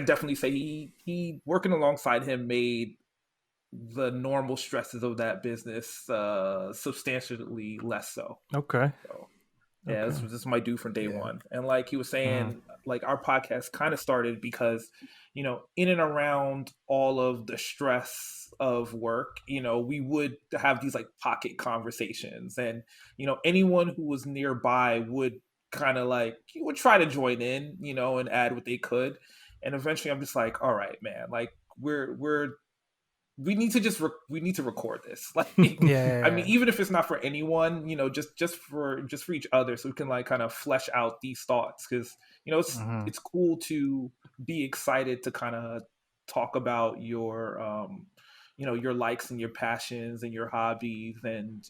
definitely say he working alongside him made the normal stresses of that business substantially less so. Okay. So, yeah, this is my dude from day one. And like he was saying, like our podcast kind of started because, in and around all of the stress of work, we would have these like pocket conversations, and, anyone who was nearby would kind of like, you would try to join in, and add what they could. And eventually I'm just like, all right, man, like we need to record this. Like, Yeah. I mean, even if it's not for anyone, just for each other, so we can like kind of flesh out these thoughts, because it's cool to be excited to kind of talk about your your likes and your passions and your hobbies, and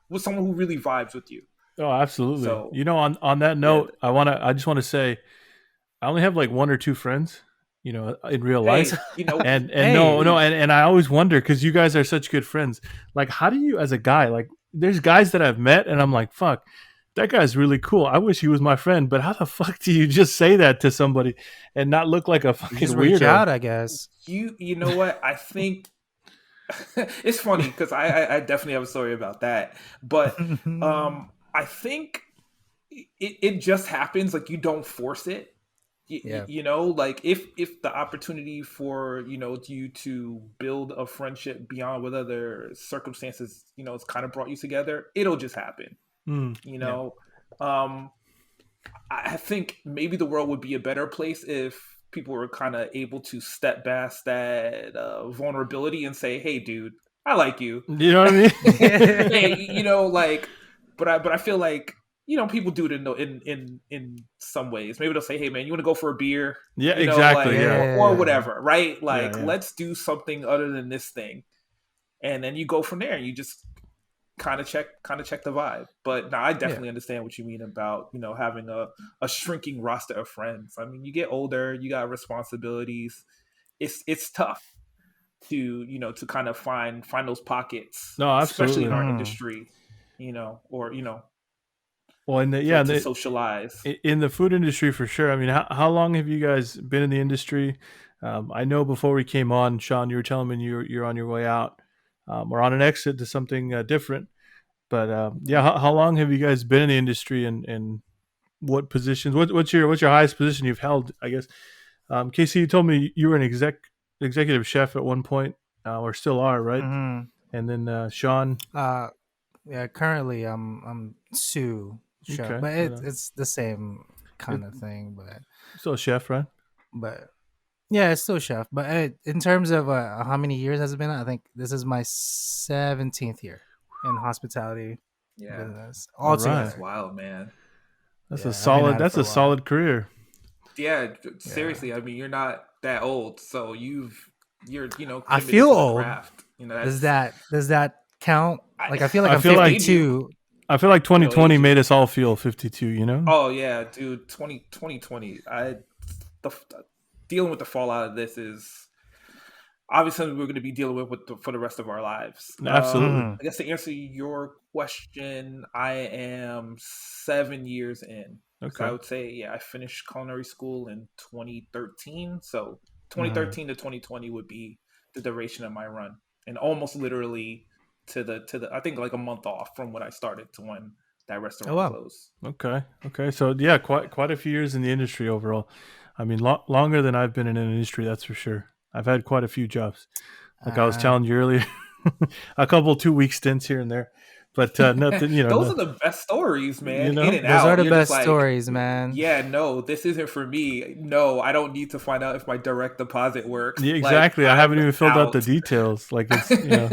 with someone who really vibes with you. Oh, absolutely. So, on that note, I just want to say, I only have like one or two friends, in real life. And I always wonder, because you guys are such good friends. Like, how do you, as a guy, like, there's guys that I've met and I'm like, fuck, that guy's really cool. I wish he was my friend. But how the fuck do you just say that to somebody and not look like a fucking Just weirdo? reach out, I guess. You know what? I think it's funny because I definitely have a story about that. But I think it just happens. Like, you don't force it. Like if the opportunity for you to build a friendship beyond what other circumstances it's kind of brought you together, it'll just happen. I think maybe the world would be a better place if people were kind of able to step past that vulnerability and say, hey dude, I like you. You know what I mean? Hey, like, but I feel like people do it in some ways. Maybe they'll say, "Hey, man, you want to go for a beer?" Yeah, exactly. Like, or whatever, right? Like, let's do something other than this thing, and then you go from there. You just kind of check the vibe. But now I definitely understand what you mean about having a shrinking roster of friends. I mean, you get older, you got responsibilities. It's tough to kind of find those pockets. No, absolutely. Especially in our industry, or well, to socialize in the food industry for sure. I mean, how long have you guys been in the industry? I know before we came on, Sean, you were telling me you're on your way out, or on an exit to something different. But how long have you guys been in the industry, and what positions? What's your highest position you've held? I guess, Casey, you told me you were an executive chef at one point, or still are, right? Mm-hmm. And then Sean. Yeah, currently I'm sous chef, Okay, but right on. it's the same It, kind of thing. still a chef, right? But yeah, it's still chef. But in terms of how many years has it been? I think this is my 17th year in hospitality Yeah, business All right. that's altogether. wild, man. That's a Yeah, I've been solid. at it That's for a a while. solid career. Yeah, Yeah, seriously. I mean, you're not that old, so you're I committed feel to the old. craft. That's Does that count? I, Like I feel like I I'm feel like 52. I feel like it'll 2020 age you. made us all feel 52. You know? Oh yeah, dude. 2020. The, dealing with the fallout of this is obviously we're going to be dealing for the rest of our lives. Absolutely. Mm-hmm. I guess to answer your question, I am 7 years in. So I Okay. would say, yeah, I finished culinary school in 2013. So Mm-hmm. 2013 to 2020 would be the duration of my run, and almost literally to the I think like a month off from when I started to when that Oh restaurant wow. closed. Okay. Okay. So yeah, quite a few years in the industry overall. I mean, longer than I've been in an industry, that's for sure. I've had quite a few jobs. Like I was Uh, telling you earlier, a couple 2 week stints here and there, but nothing. You know, Those no, are the best stories, you man. In know. and those are out. the You're just best like, stories, man. yeah, no, this isn't for me. No, I don't need to find out if my direct deposit works. Yeah, Like, exactly. I haven't I'm even filled out the out. details. Like it's you know.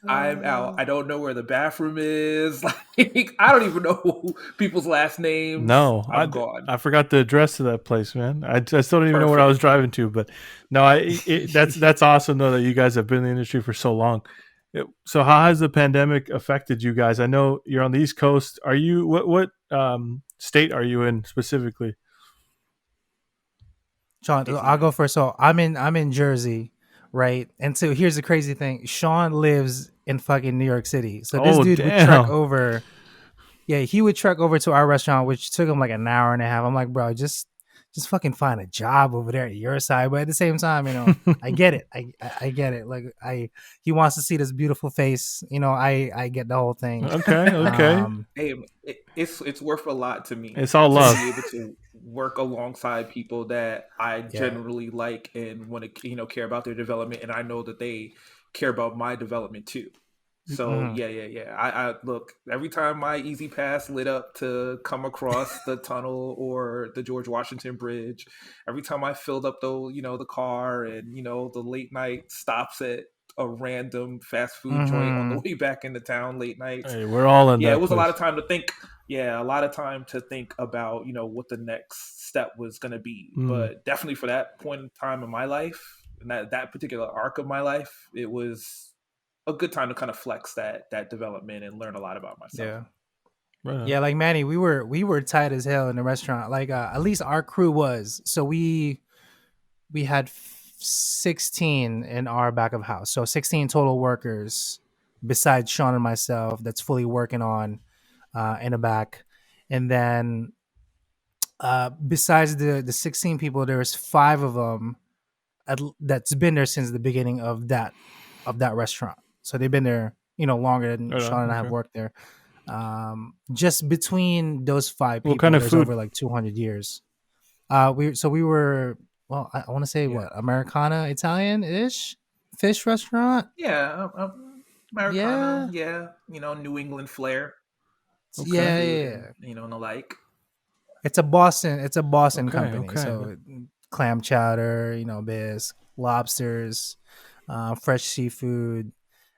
I'm out. Uh, I don't know where the bathroom is. Like, I don't even know people's last names. No, I'm gone. I forgot the address to that place, man. I still don't even know where I was Perfect. driving to, but no, that's awesome though that you guys have been in the industry for so long. So how has the pandemic affected you guys? I know you're on the East Coast. Are you what state are you in specifically? Sean, Casey, I'll man. go first. So I'm in Jersey, right? And so here's the crazy thing. Sean lives in fucking New York City. So this Oh dude would trek damn. over. Yeah, he would trek over to our restaurant, which took him like an hour and a half. I'm like, bro, just fucking find a job over there at your side. But at the same time, I get it. I get it. Like he wants to see this beautiful face. I get the whole thing. Okay, okay. Um, Hey, it's worth a lot to me It's all to love. be able to work alongside people that I yeah. generally like and want to care about their development, and I know that they care about my development too. So Hmm. yeah. I look, every time my Easy Pass lit up to come across the tunnel or the George Washington Bridge, every time I filled up the car and the late night stops at a random fast food joint on the Hmm. way back into town late nights. Hey, we're all in Yeah, it that was a lot place. of time to think. Yeah, a lot of time to think about what the next step was going to be. Mm. But definitely for that point in time in my life, and that particular arc of my life, it was a good time to kind of flex that development and learn a lot about myself. Yeah. Right on. Yeah, like Manny, we were tight as hell in the restaurant. Like at least our crew was. So we had 16 in our back of house. So 16 total workers besides Sean and myself that's fully working on in the back. And then besides the 16 people, there's 5 of them that's been there since the beginning of that restaurant. So they've been there, longer than Right Sean on. and I have Okay. worked there. Just between those 5 What kind people, of there's food? over like 200 years. We were, well, I want to say Yeah, what, Americana, Italian ish fish restaurant. yeah, Americana. Yeah, Yeah, New England flair, Okay. yeah, seafood, yeah. and and the like. It's a Boston Okay. company. Okay. So clam chowder, biz, lobsters, fresh seafood.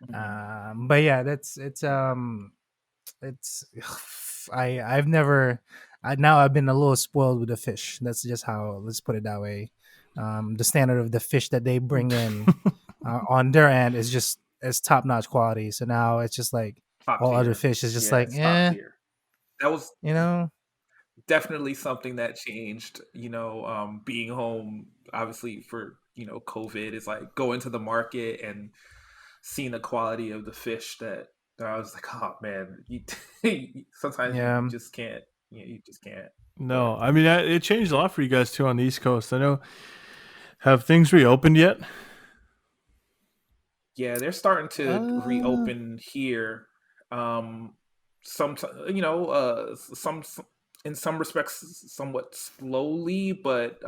Mhm. But yeah, it's I've never now I've been a little spoiled with the fish. That's just how, let's put it that way. The standard of the fish that they bring in on their end is just as top notch quality. So now it's just like Top all other tier. fish is just Yeah, like, it's top tier. That was you know. definitely something that changed. Being home, obviously for COVID, is like going to the market and seeing the quality of the fish that I was like, oh man, sometimes you Yeah. just can't. You just can't. No, But I mean it changed a lot for you guys too on the East Coast. I know. Have things reopened yet? yeah, they're starting to Uh, reopen here. Some some in some respects somewhat slowly, but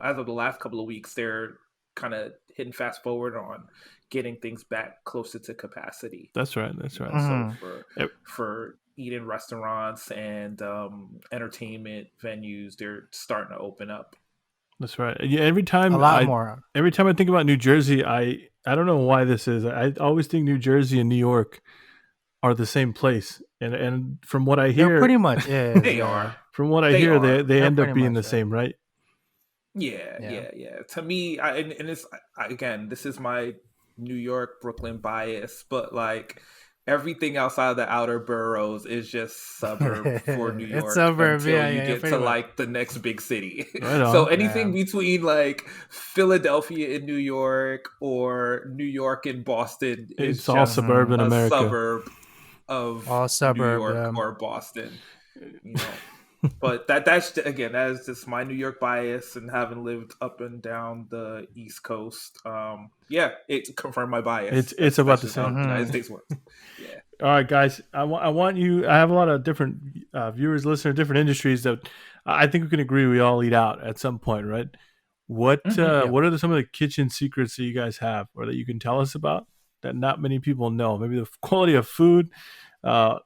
as of the last couple of weeks, they're kind of hitting fast forward on getting things back closer to capacity. That's right. That's right. So for eating restaurants and entertainment venues, they're starting to open up. That's right. Yeah, every time more. Every time I think about New Jersey, I don't know why this is. I always think New Jersey and New York are the same place, and from what I hear, they're pretty much they are. From what I hear, they end up being the same, right? Yeah. To me, and it's again, this is my New York, Brooklyn bias, but like everything outside of the outer boroughs is just suburb for New York. It's suburb, until you get to like the next big city. Right on. So anything between like Philadelphia and New York or New York and Boston is all just suburban a America. Suburb of New York or Boston. You know. But that's again, that is just my New York bias, and having lived up and down the East Coast, it confirmed my bias. It's about the same. United States works. Yeah. All right, guys. I want you. I have a lot of different viewers, listeners, different industries that I think we can agree we all eat out at some point, right? What what are some of the kitchen secrets that you guys have, or that you can tell us about that not many people know? Maybe the quality of food.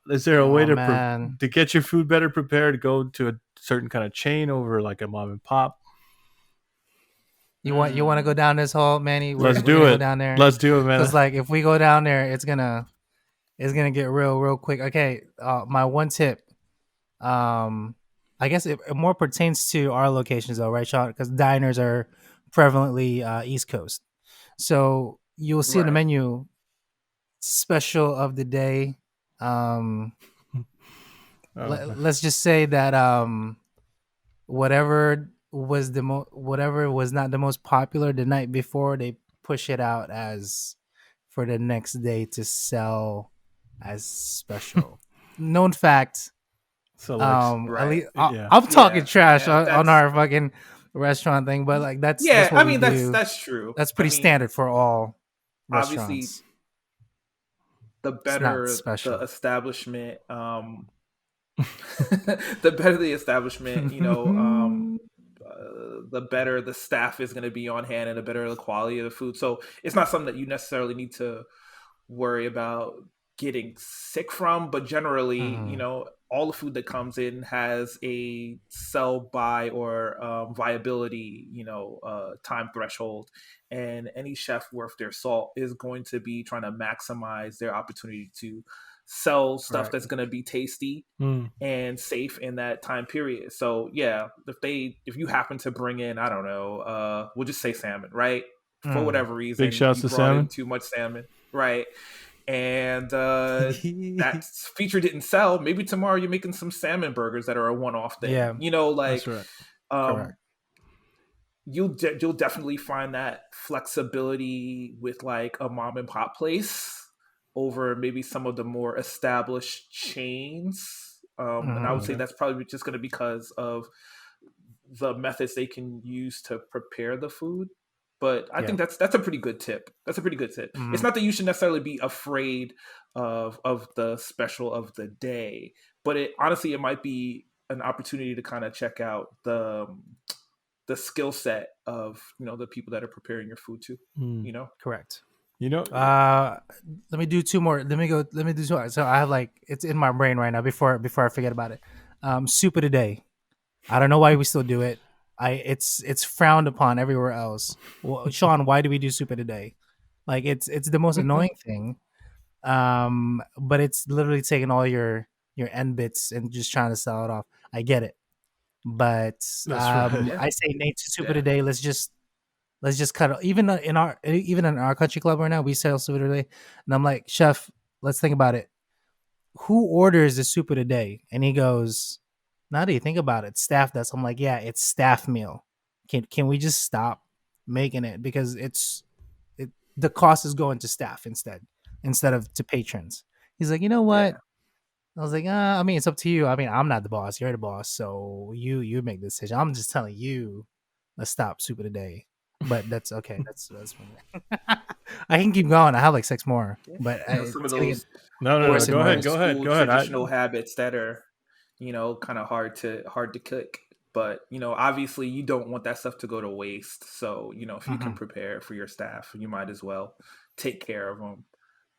Is there a way to get your food better prepared? Go to a certain kind of chain over like a mom and pop. You want to go down this hole, Manny? Let's do it. Go down there. Let's do it, man. Because like if we go down there, it's gonna get real quick. Okay, my one tip. I guess it more pertains to our locations though, right, Sean? Because diners are prevalently East Coast, so you'll see in the menu special of the day. Let's just say that whatever was not the most popular the night before, they push it out as for the next day to sell as special. Known fact. So at least I'm talking trash on our fucking restaurant thing, but like that's that's true. That's pretty standard for all restaurants. Obviously, the better the establishment, the better the establishment, the better the staff is going to be on hand, and the better the quality of the food. So it's not something that you necessarily need to worry about getting sick from, but generally, all the food that comes in has a sell by or viability, time threshold, and any chef worth their salt is going to be trying to maximize their opportunity to sell stuff that's going to be tasty and safe in that time period. So yeah, if you happen to bring in, I don't know, we'll just say salmon, right? For whatever reason, big shouts to salmon. Too much salmon, right? And that feature didn't sell. Maybe tomorrow you're making some salmon burgers that are a one-off thing. Yeah, that's right. You'll definitely find that flexibility with like a mom and pop place over maybe some of the more established chains. And I would say that's probably just going to be because of the methods they can use to prepare the food. But I think that's a pretty good tip. That's a pretty good tip. It's not that you should necessarily be afraid of the special of the day, but honestly, it might be an opportunity to kind of check out the skill set of the people that are preparing your food too. Correct. Let me do two more. Let me do two more. So I have it's in my brain right now before I forget about it. Soup of the day. I don't know why we still do it. It's frowned upon everywhere else. Well, Sean, why do we do soup of the day? Like it's the most annoying thing. But it's literally taking all your end bits and just trying to sell it off. I get it. But I say Nate to soup of the day. Let's just cut it. Even in our country club right now, we sell soup of the day. And I'm like, chef, let's think about it. Who orders the soup of the day? And he goes, now that you think about it, staff does. I'm like, yeah, it's staff meal. Can we just stop making it? Because the cost is going to staff instead of to patrons. He's like, you know what? Yeah. I was like, I mean, it's up to you. I mean, I'm not the boss. You're the boss. So you make the decision. I'm just telling you, let's stop soup of the day. But that's okay. That's I can keep going. I have like 6 more. But some of those no. Go ahead. Traditional habits that are, kind of hard to cook. But obviously you don't want that stuff to go to waste. So if you can prepare for your staff, you might as well take care of them.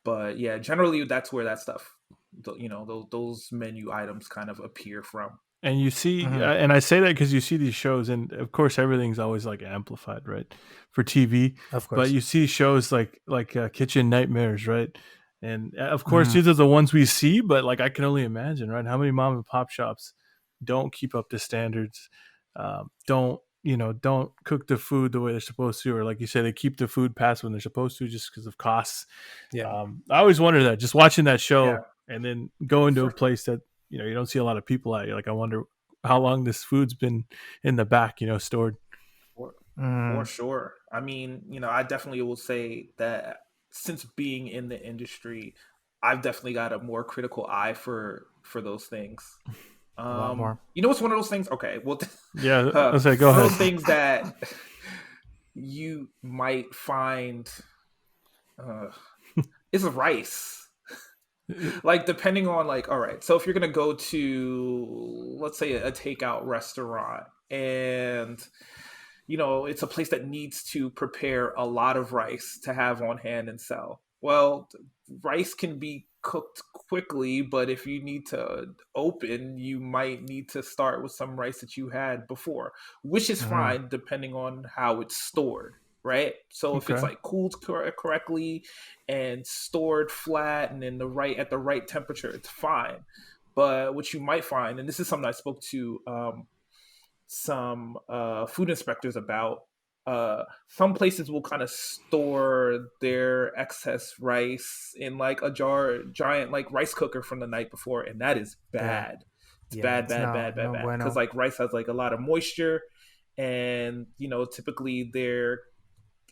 But yeah, generally that's where that stuff, those menu items kind of appear from. And you see, and I say that because you see these shows, and of course everything's always like amplified, right, for TV. Of course. But you see shows like Kitchen Nightmares, right? And of course these are the ones we see, but like I can only imagine, right? How many mom and pop shops don't keep up to standards, don't cook the food the way they're supposed to, or like you say, they keep the food past when they're supposed to just because of costs. Yeah. I always wonder that, just watching that show, Yeah. and then going to a place that you don't see a lot of people at. You're like, I wonder how long this food's been in the back, stored. For sure. I mean, I definitely will say that since being in the industry, I've definitely got a more critical eye for those things. A lot more. It's one of those things. Okay, well, yeah, I'll say, go ahead. Those things that you might find is rice. Like, depending on, like, all right, so if you're gonna go to, let's say, a takeout restaurant, and it's a place that needs to prepare a lot of rice to have on hand and sell. Well, rice can be cooked quickly, but if you need to open, you might need to start with some rice that you had before, which is fine depending on how it's stored, right? So if it's like cooled correctly and stored flat and at the right temperature, it's fine. But what you might find, and this is something I spoke to some food inspectors about, some places will kind of store their excess rice in like a giant like rice cooker from the night before, and that is bad. It's bad because like rice has like a lot of moisture, and typically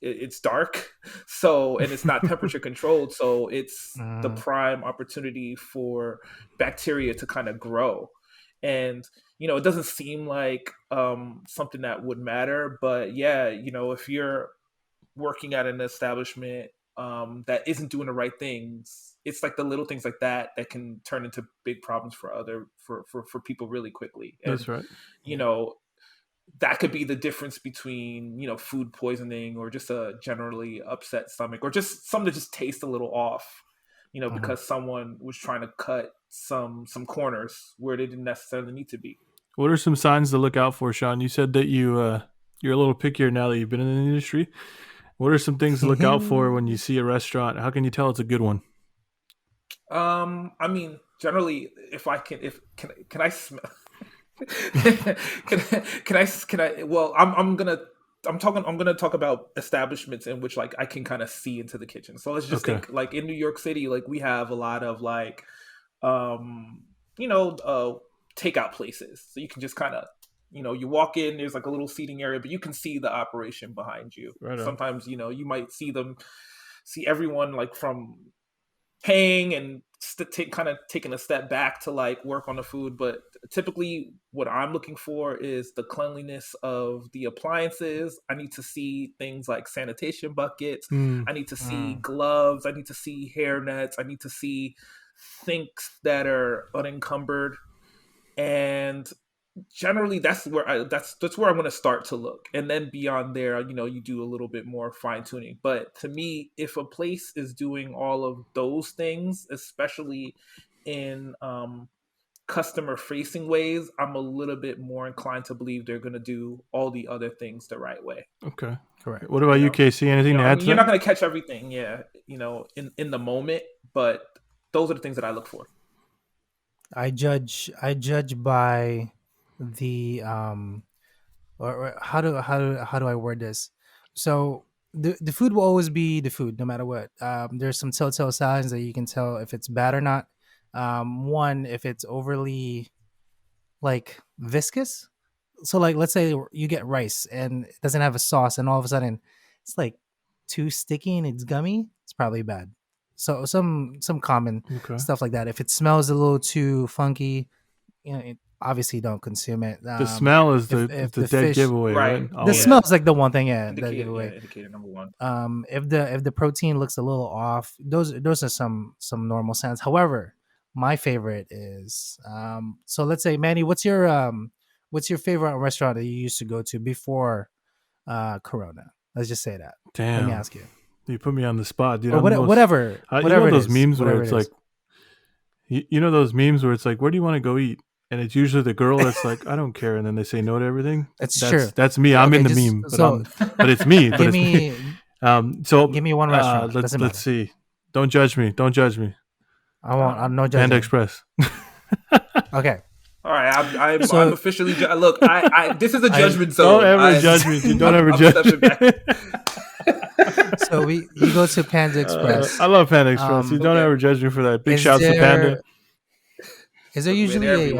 it's dark, so, and it's not temperature controlled, so it's the prime opportunity for bacteria to kind of grow. And it doesn't seem like something that would matter, but yeah, if you're working at an establishment that isn't doing the right things, it's like the little things like that can turn into big problems for people really quickly. And, that's right. That could be the difference between food poisoning or just a generally upset stomach, or just something that just tastes a little off, because someone was trying to cut some corners where they didn't necessarily need to be. What are some signs to look out for, Sean? You said that you're a little pickier now that you've been in the industry. What are some things to look out for when you see a restaurant? How can you tell it's a good one? I mean, generally, can I smell? can I? Well, I'm gonna talk about establishments in which like I can kind of see into the kitchen. So let's just think, like in New York City, like we have a lot of like, takeout places. So you can just kind of, you walk in, there's like a little seating area, but you can see the operation behind you. Right. Sometimes, you might see everyone like from paying and kind of taking a step back to like work on the food. But typically what I'm looking for is the cleanliness of the appliances. I need to see things like sanitation buckets. I need to see gloves. I need to see hair nets. I need to see sinks that are unencumbered. And generally that's where I'm going to start to look. And then beyond there, you do a little bit more fine tuning. But to me, if a place is doing all of those things, especially in customer facing ways, I'm a little bit more inclined to believe they're going to do all the other things the right way. Okay. Correct. What about you, Casey? Anything to add to that? You're not going to catch everything. Yeah. In the moment, but those are the things that I look for. I judge by the or how do I word this? So the food will always be the food no matter what. There's some telltale signs that you can tell if it's bad or not. One, if it's overly like viscous. So like let's say you get rice and it doesn't have a sauce, and all of a sudden it's like too sticky and it's gummy, it's probably bad. So some common stuff like that. If it smells a little too funky, obviously don't consume it. The smell is the dead fish, giveaway, right? The smell is like the one thing, dead giveaway. Indicator number one. If the protein looks a little off, those are some normal signs. However, my favorite is so let's say, Manny, what's your what's your favorite restaurant that you used to go to before Corona? Let's just say that. Damn. Let me ask you. You put me on the spot, dude. Or whatever. You know those memes whatever where it's like, you know those memes where it's like, where do you want to go eat? And it's usually the girl that's like, I don't care, and then they say no to everything. That's true. That's me. I'm in the meme, but it's me. Give me one restaurant. Let's see. Don't judge me. I'm no judging. Panda Express. Okay. All right, I'm officially look. This is a judgment zone. Don't ever judge me. Dude. Don't ever judge me. So you go to Panda Express. I love Panda Express. You don't ever judge me for that. Big shouts to Panda. Is there usually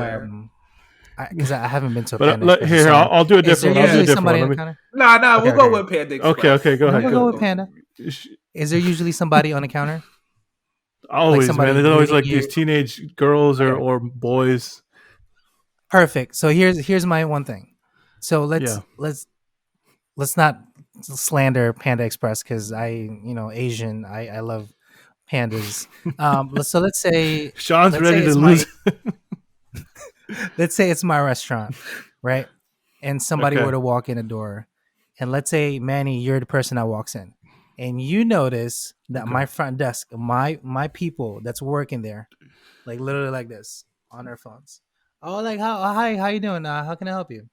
because I haven't been to a Panda Express. Here, I'll do a different one. Nah, we'll go with Panda Express. Okay, go ahead. We'll go with Panda. Is there usually somebody on the counter? Always, man. There's always like these teenage girls or boys. Perfect. So here's my one thing. So let's not slander Panda Express because Asian. I love pandas. So let's say Sean's ready to lose. Let's say it's my restaurant, right? And somebody were to walk in the door, and let's say Manny, you're the person that walks in, and you notice that my front desk, my people that's working there, like literally like this on their phones. Oh, like how you doing? How can I help you?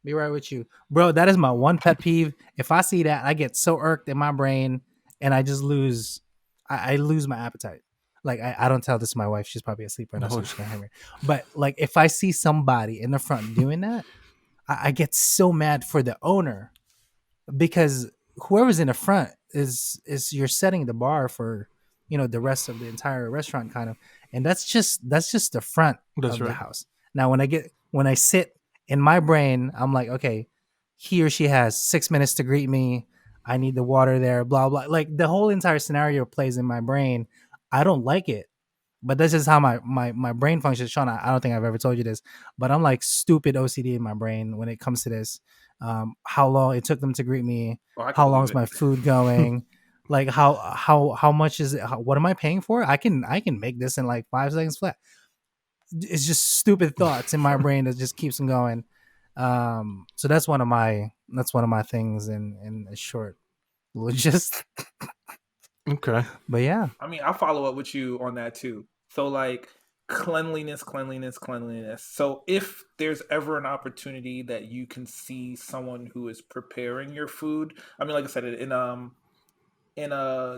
Be right with you, bro. That is my one pet peeve. If I see that, I get so irked in my brain, and I just lose. I lose my appetite. Like I don't tell this to my wife. She's probably asleep right now, so she can't hear me. But like if I see somebody in the front doing that, I get so mad for the owner because whoever's in the front is you're setting the bar for the rest of the entire restaurant kind of, and that's just the front of the house. Now when I sit in my brain, I'm like, okay, he or she has 6 minutes to greet me. I need the water there, blah blah. Like the whole entire scenario plays in my brain. I don't like it, but this is how my brain functions. Sean, I don't think I've ever told you this, but I'm like stupid OCD in my brain when it comes to this. How long it took them to greet me? How long is my food going? Like how much is it? What am I paying for? I can make this in like 5 seconds flat. It's just stupid thoughts in my brain that just keeps them going. So that's one of my things in a short. Just okay, but yeah, I mean, I'll follow up with you on that too. So like cleanliness. So if there's ever an opportunity that you can see someone who is preparing your food, I mean, like I said, in a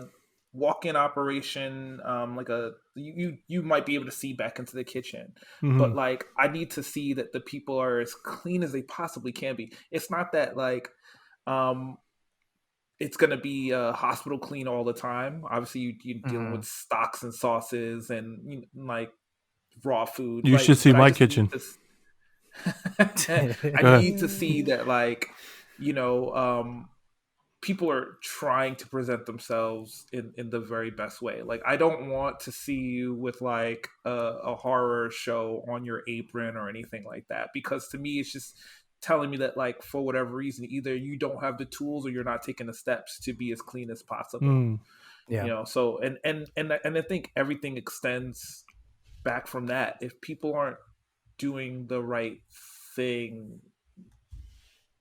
walk-in operation, like you might be able to see back into the kitchen, but like I need to see that the people are as clean as they possibly can be. It's not that like it's going to be hospital clean all the time. Obviously, you're dealing with stocks and sauces and like raw food. You should see my kitchen. I need to see that, like, people are trying to present themselves in the very best way. Like, I don't want to see you with like a horror show on your apron or anything like that, because to me, it's just telling me that, like, for whatever reason, either you don't have the tools or you're not taking the steps to be as clean as possible. Yeah. So and I think everything extends back from that. If people aren't doing the right thing,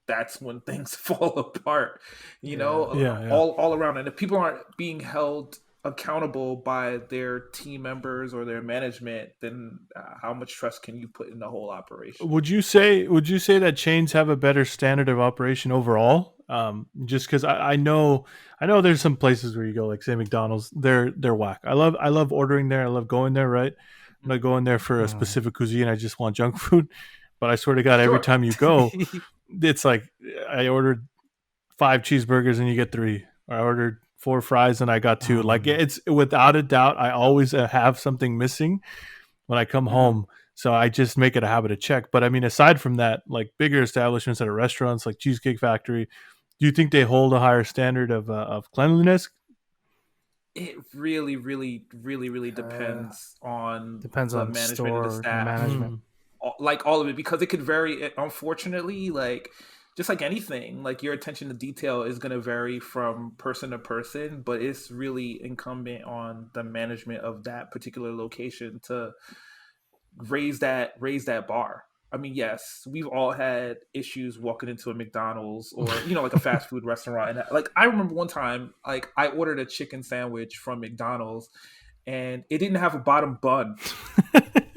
that's when things fall apart, all around. And if people aren't being held accountable by their team members or their management, then how much trust can you put in the whole operation? Would you say that chains have a better standard of operation overall? Just because I know there's some places where you go, like say McDonald's, they're whack. I love ordering there. I love going there. Right, I'm not going there for a specific cuisine. I just want junk food. But I swear to God, every time you go, it's like I ordered 5 cheeseburgers and you get 3. Or I ordered 4 fries and I got 2. Like, it's without a doubt, I always have something missing when I come home. So I just make it a habit to check. But I mean, aside from that, like bigger establishments that are restaurants like Cheesecake Factory, do you think they hold a higher standard of cleanliness? It really, really, really, really depends on the management store, and the staff. Management. Like all of it, because it could vary. Unfortunately, like just like anything, like your attention to detail is going to vary from person to person, but it's really incumbent on the management of that particular location to raise that bar. I mean, yes, we've all had issues walking into a McDonald's or like a fast food restaurant, and like I remember one time, like I ordered a chicken sandwich from McDonald's, and it didn't have a bottom bun.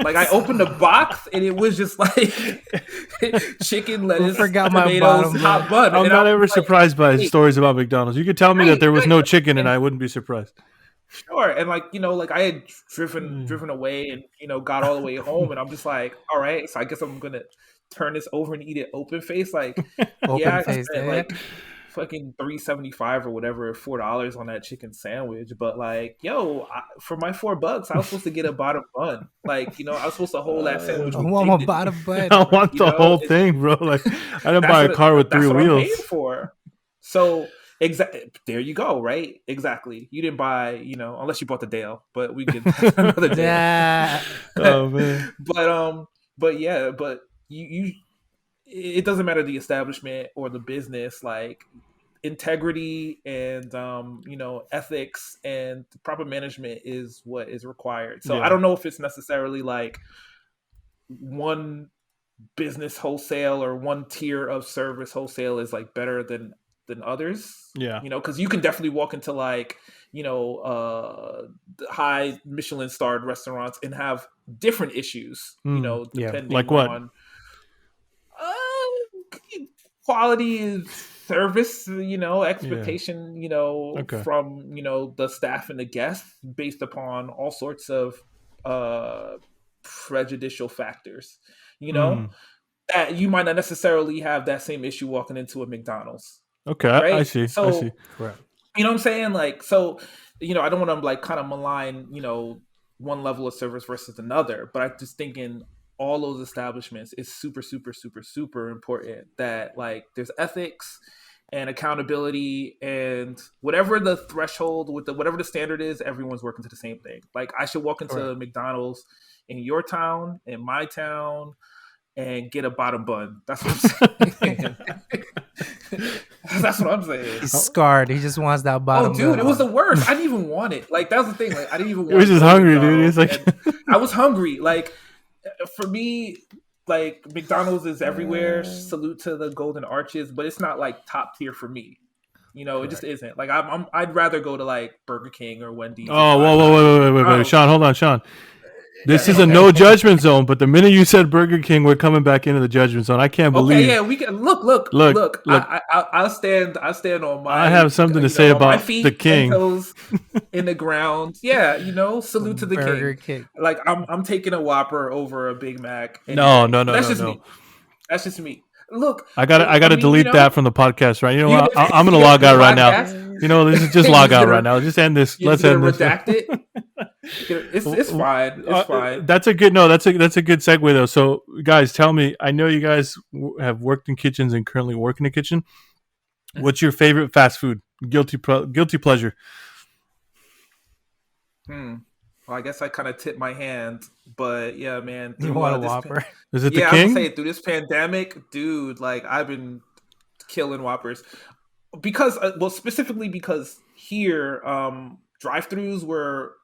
Like I opened the box and it was just like chicken, lettuce, tomatoes, hot bun. I'm not ever surprised by stories about McDonald's. You could tell me that there was no chicken and I wouldn't be surprised. Sure. And like, like I had driven away and, got all the way home, and I'm just like, all right, so I guess I'm going to turn this over and eat it open face. Like, I spent like fucking $3.75 or whatever, $4 on that chicken sandwich. But like, for my $4, I was supposed to get a bottom bun. Like, I was supposed to hold that sandwich. I want my bottom bun. I want the whole thing, bro. Like, I didn't buy a car with 3 wheels. I'm paying for. So exactly, there you go, right? Exactly. You didn't buy, unless you bought the Dale, but we get another day. Yeah. Oh man. But you it doesn't matter the establishment or the business, like integrity and ethics and proper management is what is required. So I don't know if it's necessarily like one business wholesale or one tier of service wholesale is like better than others. Because you can definitely walk into like high Michelin starred restaurants and have different issues, depending like what? on quality service, expectation, from, the staff and the guests based upon all sorts of prejudicial factors, that you might not necessarily have that same issue walking into a McDonald's. Okay. Right? I see. So, I see. Correct. You know what I'm saying? Like, so, I don't want to like kind of malign, one level of service versus another, but I'm just thinking all those establishments is super, super, super, super important that like there's ethics and accountability and whatever the threshold with whatever the standard is, everyone's working to the same thing. Like I should walk into McDonald's in your town, in my town, and get a bottom bun. That's what I'm saying. That's what I'm saying. He's scarred. He just wants that bottom. Oh, dude, it was the worst. I didn't even want it. Like that was the thing. Like I didn't even want it. He was just hungry, dude. He's like, I was hungry. Like for me, like McDonald's is everywhere. Salute to the Golden Arches, but it's not like top tier for me. It just isn't. Like I'd rather go to like Burger King or Wendy's. Oh, whoa, Sean, hold on, Sean. This is a no judgment zone, but the minute you said Burger King, we're coming back into the judgment zone. I can't believe. Okay, yeah, we can look. I'll stand on my. I have something to say about the King. Toes in the ground. Yeah, salute to the Burger King. Like I'm taking a Whopper over a Big Mac. No. That's just me. Look, I gotta delete that from the podcast, right? You know what? I'm gonna log out right now. This is just log out right now. Just end this. Let's end this. Redact it. It's fine. It's fine. That's a good that's a good segue though. So guys, tell me. I know you guys have worked in kitchens and currently work in a kitchen. What's your favorite fast food? Guilty pleasure. Well, I guess I kind of tipped my hand, but yeah, man. You want a Whopper? Is it the King? I'm gonna say through this pandemic, dude. Like I've been killing Whoppers because, specifically because here, drive-throughs were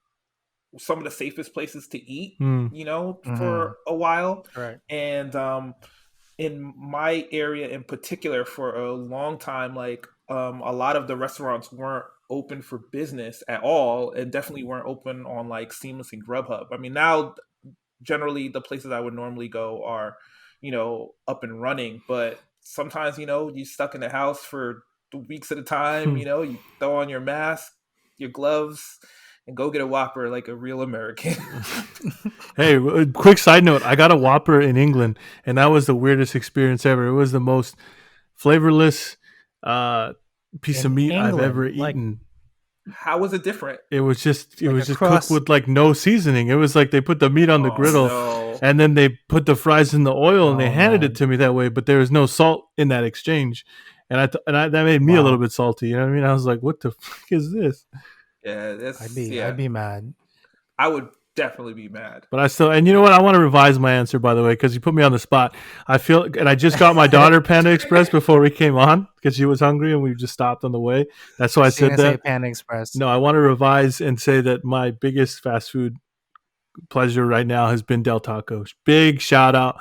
some of the safest places to eat, for a while. Right. And in my area in particular, for a long time, like a lot of the restaurants weren't open for business at all, and definitely weren't open on like Seamless and Grubhub. I mean, now generally the places I would normally go are, up and running, but sometimes, you're stuck in the house for weeks at a time, you throw on your mask, your gloves, and go get a Whopper like a real American. Hey, quick side note. I got a Whopper in England, and that was the weirdest experience ever. It was the most flavorless piece of meat I've ever eaten. How was it different? It was just cooked with like no seasoning. It was like they put the meat on the griddle and then they put the fries in the oil and they handed it to me that way, but there was no salt in that exchange. And that made me a little bit salty. You know what I mean? I was like, what the fuck is this? Yeah, I'd be mad. I would definitely be mad. But and you know what? I want to revise my answer, by the way, because you put me on the spot. And I just got my daughter Panda Express before we came on because she was hungry and we just stopped on the way. That's why I said that. Say Panda Express. No, I want to revise and say that my biggest fast food pleasure right now has been Del Taco. Big shout out.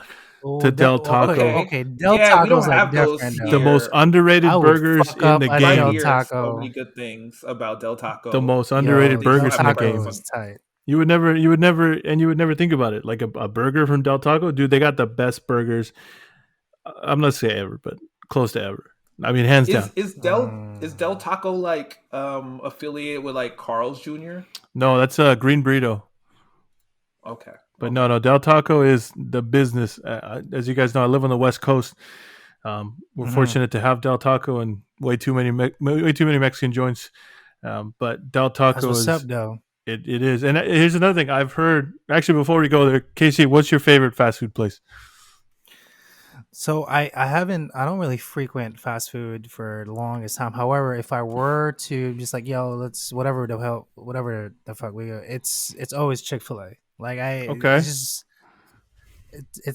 to Del Taco. Okay, Del Yeah, we Taco's don't like have those different The though. most here. I underrated would burgers fuck in up the a Right Del game. here, so Taco. many good things about Del The Taco. most Yo, underrated They just don't Del burgers have in the the Taco game. breakfast. is tight. You would never think about it. Like a burger from Del Taco, dude. They got the best burgers. I'm not saying ever, but close to ever. I mean, hands Is down. Del Taco like affiliated with like Carl's Jr.? No, that's a green burrito. Okay. But no, Del Taco is the business. As you guys know, I live on the West Coast. We're fortunate to have Del Taco and way too many Mexican joints. But Del That's Taco what's up, is though. it is. And here's another thing I've heard. Actually, before we go there, Casey, what's your favorite fast food place? So I don't really frequent fast food for the longest time. However, if I were to just like, yo, let's whatever the fuck we go, it's always Chick-fil-A. Like Okay. it's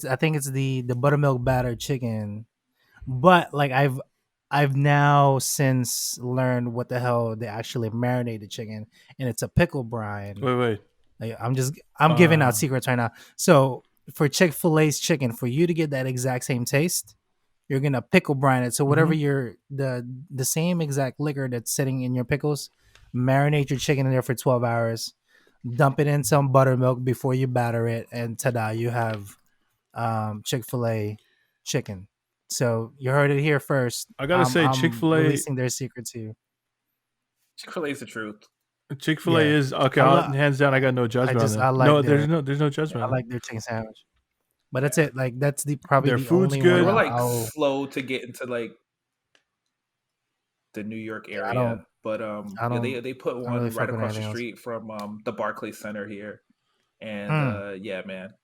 I think it's the buttermilk battered chicken. But like I've now since learned what the hell they actually marinate the chicken, and it's a pickle brine. Wait. Like I'm giving out secrets right now. So for Chick-fil-A's chicken, for you to get that exact same taste, you're gonna pickle brine it. So whatever the same exact liquor that's sitting in your pickles, marinate your chicken in there for 12 hours, dump it in some buttermilk before you batter it, and ta-da, you have Chick-fil-A chicken. So you heard it here first. I gotta say, I'm Chick-fil-A releasing their secret to you. Chick-fil-A is the truth. Chick-fil-A Yeah. is okay. Hands down, I got no judgment on that. I like there's no judgment. I like their chicken sandwich. But that's it. Like that's probably Their the food's only good. We're one like slow to get into like the New York area, but they put one really right fuck with across the anything else. street from the Barclays Center here, and yeah, man,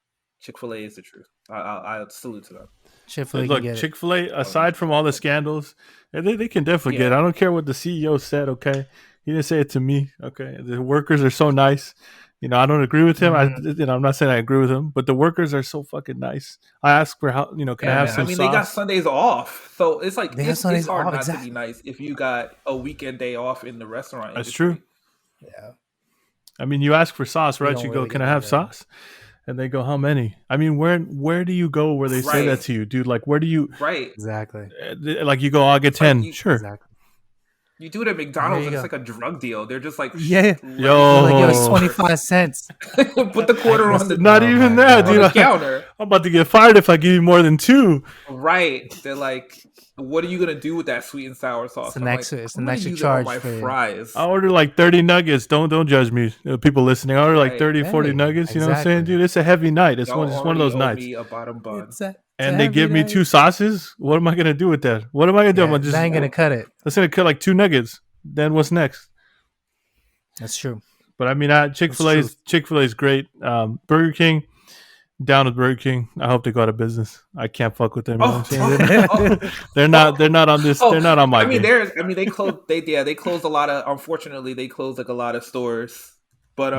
Chick-fil-A is the truth. I salute to them. Chick-fil-A Look, can get Chick-fil-A, aside from all the scandals, they can definitely get it. I don't care what the CEO said, okay? He didn't say it to me, okay? The workers are so nice. You know, I don't agree with him. I'm not saying I agree with him, but the workers are so fucking nice. I ask for how, can I have some sauce? They got Sundays off, so it's like it's hard off, not to be nice if you got a weekend day off in the restaurant That's industry. true. Yeah. I mean, you ask for sauce, right? You go, really can I have sauce? And they go, how many? I mean, where do you go where they say that to you, dude? Like, where do you? Right. Exactly. Like, you go, I'll get 10. Sure. Exactly. You do it at McDonald's, and it's like a drug deal. They're just like, yo, it's 25 cents. Put the quarter on the not even that, dude. On the counter. I'm about to get fired if I give you more than 2. Right? They're like, what are you gonna do with that sweet and sour sauce? It's an extra charge my for fries. I order like 30 nuggets. Don't judge me, people listening. I order like 30, 40 nuggets. You know what I'm saying, dude? It's a heavy night. It's one of those nights. Me a bottom bun. And they give me 2 sauces. What am I gonna do with that? What am I gonna do? I'm just ain't gonna cut it. That's gonna cut like 2 nuggets. Then what's next? That's true. But I mean, Chick-fil-A is great. Burger King, down with Burger King. I hope they go out of business. I can't fuck with them. You know what I'm saying? They're not on this. They're not on my game. They closed. They closed a lot of. Unfortunately, they closed like a lot of stores. But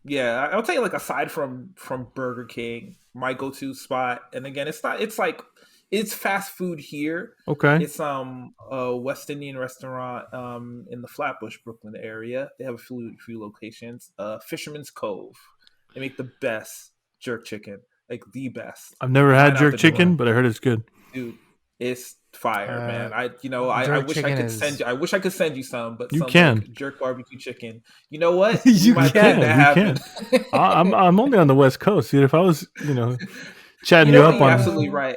yeah, I'll tell you, like, aside from Burger King, my go-to spot, and again, it's fast food here. Okay. It's a West Indian restaurant in the Flatbush, Brooklyn area. They have a few locations. Fisherman's Cove. They make the best jerk chicken, like the best. I've never had jerk chicken, but I heard it's good. Dude, it's fire, man. I wish I could send you some, but you some can like jerk barbecue chicken. You know what? you can. I'm only on the West Coast, dude. If I was, chatting you up you're on, absolutely right.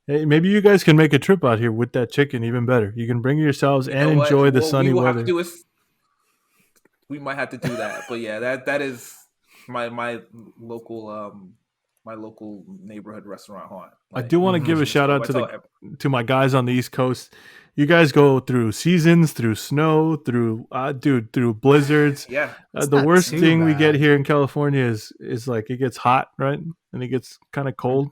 Hey, maybe you guys can make a trip out here with that chicken, even better. You can bring yourselves and enjoy the sunny weather. We might have to do that, but yeah, that is my local neighborhood restaurant haunt. I do want to give a shout out to my guys on the East Coast. You guys go through seasons, through snow, through blizzards. Yeah. The worst thing we get here in California is like it gets hot, right? And it gets kind of cold.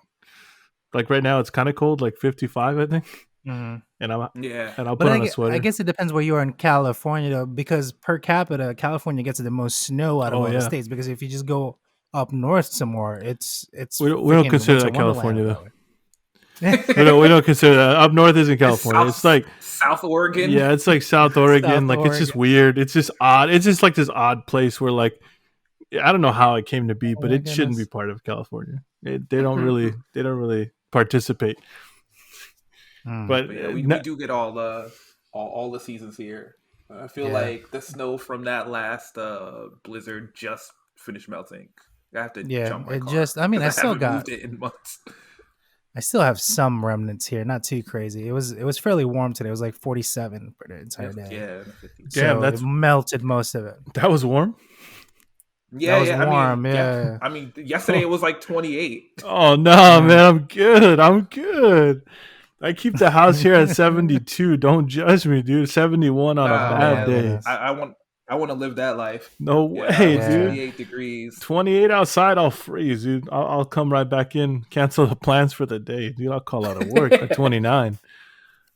Like right now, it's kind of cold, like 55, I think. Mm-hmm. And I'll put on a sweater. I guess it depends where you are in California, though, because per capita, California gets the most snow out of all the states. Because if you just go up north some more, it's we don't consider that California, though. we don't consider that. Up north isn't California. It's like South Oregon. Yeah, it's like South Oregon. It's just weird. It's just odd. It's just like this odd place where, like, I don't know how it came to be, but it shouldn't be part of California. They don't really participate. But yeah, we do get all the seasons here. I feel like the snow from that last blizzard just finished melting. I have to jump my car. I still haven't moved it in months. I still have some remnants here, not too crazy. It was fairly warm today. It was like 47 for the entire day. Yeah, so it melted most of it. That was warm. Yeah, that was warm. I mean, yesterday it was like 28. Oh no, man, I'm good. I keep the house here at 72. Don't judge me, dude. 71 on a bad day. I want to live that life. No way, dude. 28 degrees. 28 outside, I'll freeze, dude. I'll come right back in, cancel the plans for the day, dude. I'll call out of work at 29.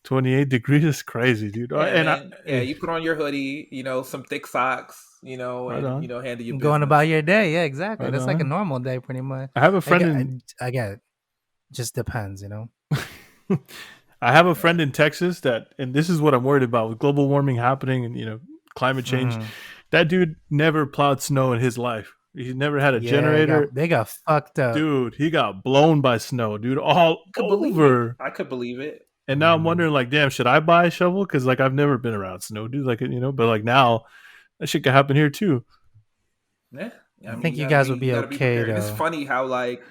28 degrees is crazy, dude. Yeah, you put on your hoodie, some thick socks, handle your business. Going about your day. Yeah, exactly. Right. That's like a normal day, pretty much. I have a friend I get it. Just depends, I have a friend in Texas and this is what I'm worried about with global warming happening and climate change. That dude never plowed snow in his life. He never had a generator. They got fucked up, dude. He got blown by snow, dude, all over. I could believe it. And now I'm wondering, like, damn, should I buy a shovel? Because like I've never been around snow, dude. Like but like now, that shit could happen here too. Yeah, I think you guys would be okay. Though. It's funny how like,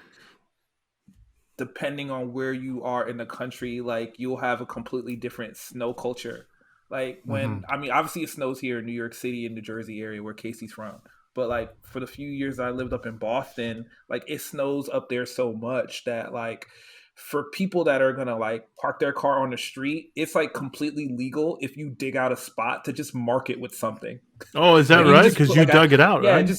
depending on where you are in the country, like you'll have a completely different snow culture. Like when obviously it snows here in New York City and New Jersey area where Casey's from. But like for the few years I lived up in Boston, like it snows up there so much that like for people that are gonna like park their car on the street, it's like completely legal if you dig out a spot to just mark it with something. Oh, is that right? Because you dug it out, right?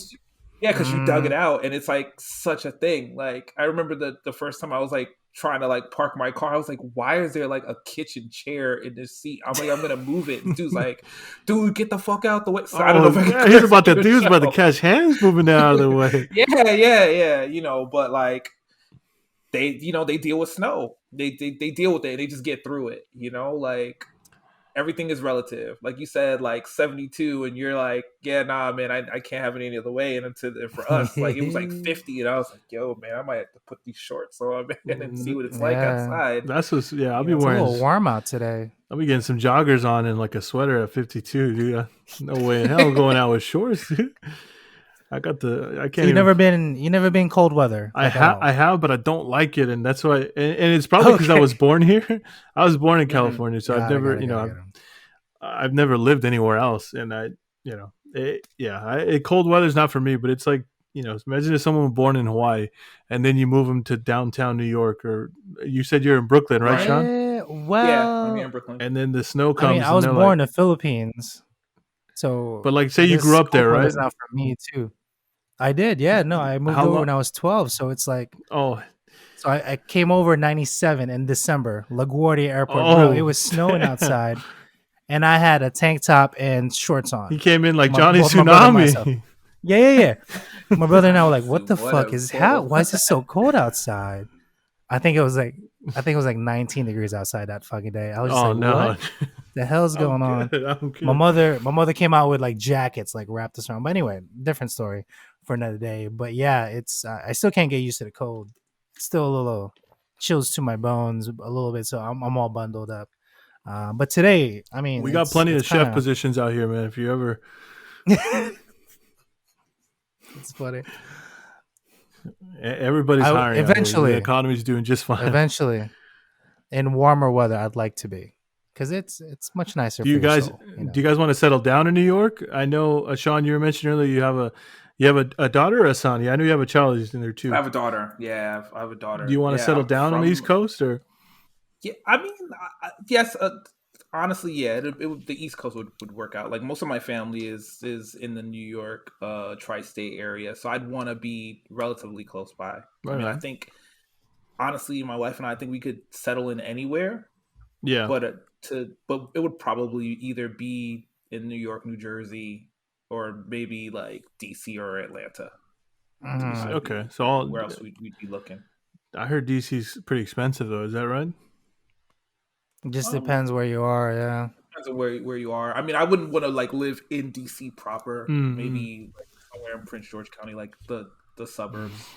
Because you dug it out, and it's like such a thing. Like I remember the first time I was like trying to like park my car, I was like, why is there like a kitchen chair in this seat? I'm like, I'm gonna move it. And dude's like, dude, get the fuck out the way. So I don't know if he's about to catch hands moving out of the way. Yeah. But like they deal with snow. They deal with it. They just get through it. Like everything is relative. Like you said, like 72, and you're like, yeah, nah, man, I can't have it any other way. And for us, like it was like 50, and I was like, yo, man, I might have to put these shorts on, man, and see what it's like outside. That's what. Yeah, I'll be wearing. It's a little warm out today. I'll be getting some joggers on and like a sweater at 52, dude. No way in hell I'm going out with shorts, dude. I can't. You never been cold weather. I have, but I don't like it, and that's why. And it's probably because I was born here. I was born in California, so I've never, I've never lived anywhere else, and cold weather's not for me. But it's like, imagine if someone was born in Hawaii, and then you move them to downtown New York, or you said you're in Brooklyn, right, Sean? Well, yeah, I'm here in Brooklyn, and then the snow comes. I was born in the Philippines, so. But like, say you grew up there, right? It's not for me too. I did, yeah. No, I moved over when I was 12, so it's like, so I came over in 97 in December, LaGuardia Airport. Bro, it was snowing outside, and I had a tank top and shorts on. He came in like Johnny Tsunami. Yeah. My brother and I were like, "What the fuck is how? Why is it so cold outside?" I think it was like 19 degrees outside that fucking day. I was just what the hell's going on? My mother came out with like jackets, like wrapped us around. But anyway, different story for another day. But yeah, it's I still can't get used to the cold. It's still a little chills to my bones a little bit, so I'm all bundled up. But today, I mean, we got plenty of chef positions out here, man. If you ever, it's funny. Everybody's hiring. Eventually, the economy's doing just fine. Eventually, in warmer weather, I'd like to be, because it's much nicer. Do you guys want to settle down in New York? I know, Sean, you were mentioning earlier you have a daughter or a son. Yeah, I know you have a child who's in there too. I have a daughter. Yeah, I have a daughter. Do you want to settle down on the East Coast, or? Yeah, I mean, yes. Honestly, yeah, the East Coast would work out. Like most of my family is in the New York tri-state area, so I'd want to be relatively close by. Right. I mean, I think honestly, my wife and I think we could settle in anywhere. Yeah, but it would probably either be in New York, New Jersey, or maybe like DC or Atlanta. Okay, so where else we'd be looking? I heard DC's pretty expensive though. Is that right? It just depends where you are, yeah. Depends on where you are. I mean, I wouldn't want to like live in DC proper. Maybe like somewhere in Prince George County, like the suburbs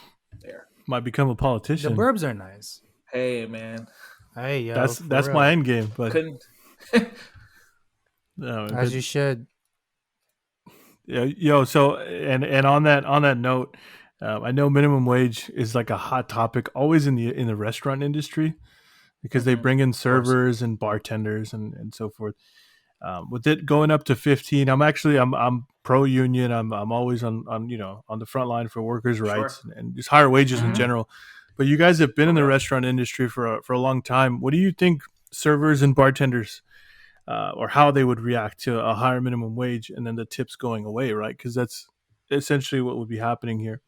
there. Might become a politician. The burbs are nice. Hey, man. Hey, yo, for That's real. my end game, but Couldn't. no, but As you should. yeah, yo. So and on that note, I know minimum wage is like a hot topic always in the restaurant industry because they Mhm, bring in of course. servers and bartenders and so forth. With it going up to 15, I'm pro union. I'm always on on the front line for workers' rights Sure. and just higher wages in Hmm. general. But you guys have been For in the real. restaurant industry for a long time. What do you think servers and bartenders or how they would react to a higher minimum wage and then the tips going away, right? Because that's essentially what would be happening here.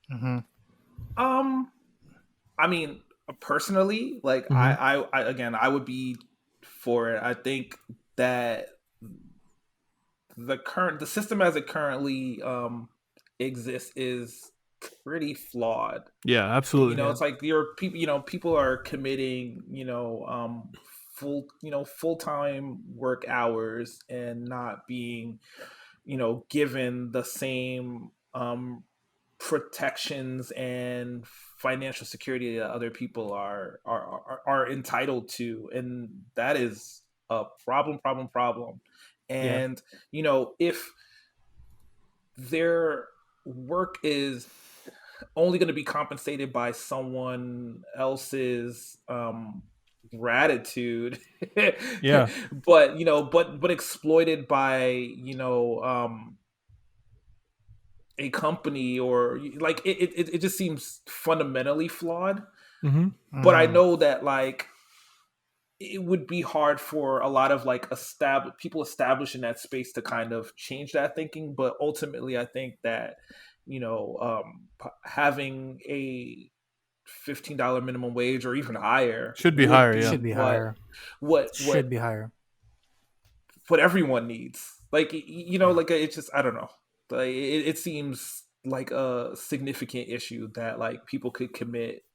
Mm-hmm. Um, I mean, personally, like Mm-hmm. I again, I would be for it. I think that the system as it currently exists is pretty flawed. Yeah, absolutely. Yeah. It's like your people. People are committing, full time work hours and not being, given the same protections and financial security that other people are entitled to, and that is a problem. Yeah. And if their work is only going to be compensated by someone else's gratitude, Yeah, but exploited by a company, or like it just seems fundamentally flawed. mm-hmm. But I Mm-hmm. know that like it would be hard for a lot of like people established in that space to kind of change that thinking. But ultimately I think that having a $15 minimum wage or even higher Should be would higher. Yeah, Should be be what higher. what Should what be higher. what everyone needs. Like Yeah. like it's just, I don't know. Like it seems like a significant issue that like people could commit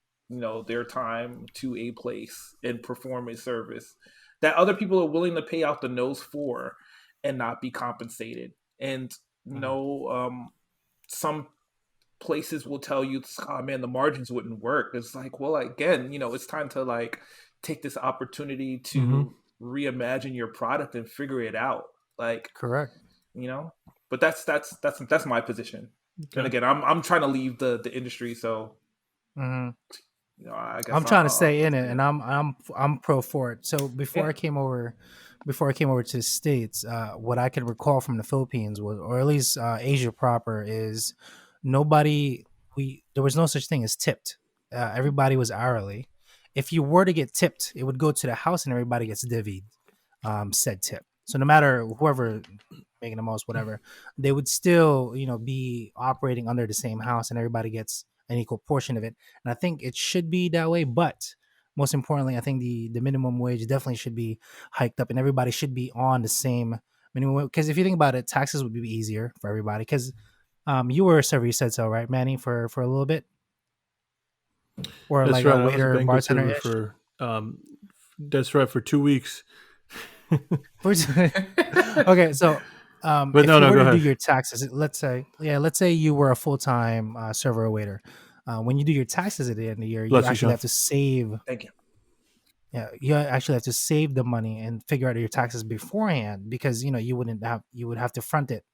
their time to a place and perform a service that other people are willing to pay out the nose for and not be compensated. And Mm-hmm. some places will tell you, oh man, the margins wouldn't work. It's like, well, again, it's time to like take this opportunity mm-hmm. to reimagine your product and figure it out. Like, Correct. you know, but that's my position. And Okay. again, I'm trying to leave the industry, so Mm-hmm. I I'm guess trying to stay I'll in it, yeah. and I'm pro for it. So Yeah. before I came over to the States, what I can recall from the Philippines was, or at least Asia proper, is nobody we there was no such thing as tipped. Everybody was hourly. If you were to get tipped, it would go to the house, and everybody gets divvied said tip. So no matter whoever making the most, whatever, they would still be operating under the same house, and everybody gets an equal portion of it. And I think it should be that way. But most importantly, I think the minimum wage definitely should be hiked up, and everybody should be on the same minimum wage. Because if you think about it, taxes would be easier for everybody. Because you were a server, you said so, right, Manny, for a little bit, or That's like a right. I was a waiter, banquet bartender server ish. for that's right for 2 weeks. Okay, so But if no, you no, were go to do ahead. your taxes, let's say you were a full time server or waiter. When you do your taxes at the end of the year, you Bless you, actually Sean. have to save. Thank you. Yeah, you actually have to save the money and figure out your taxes beforehand, because you would have to front it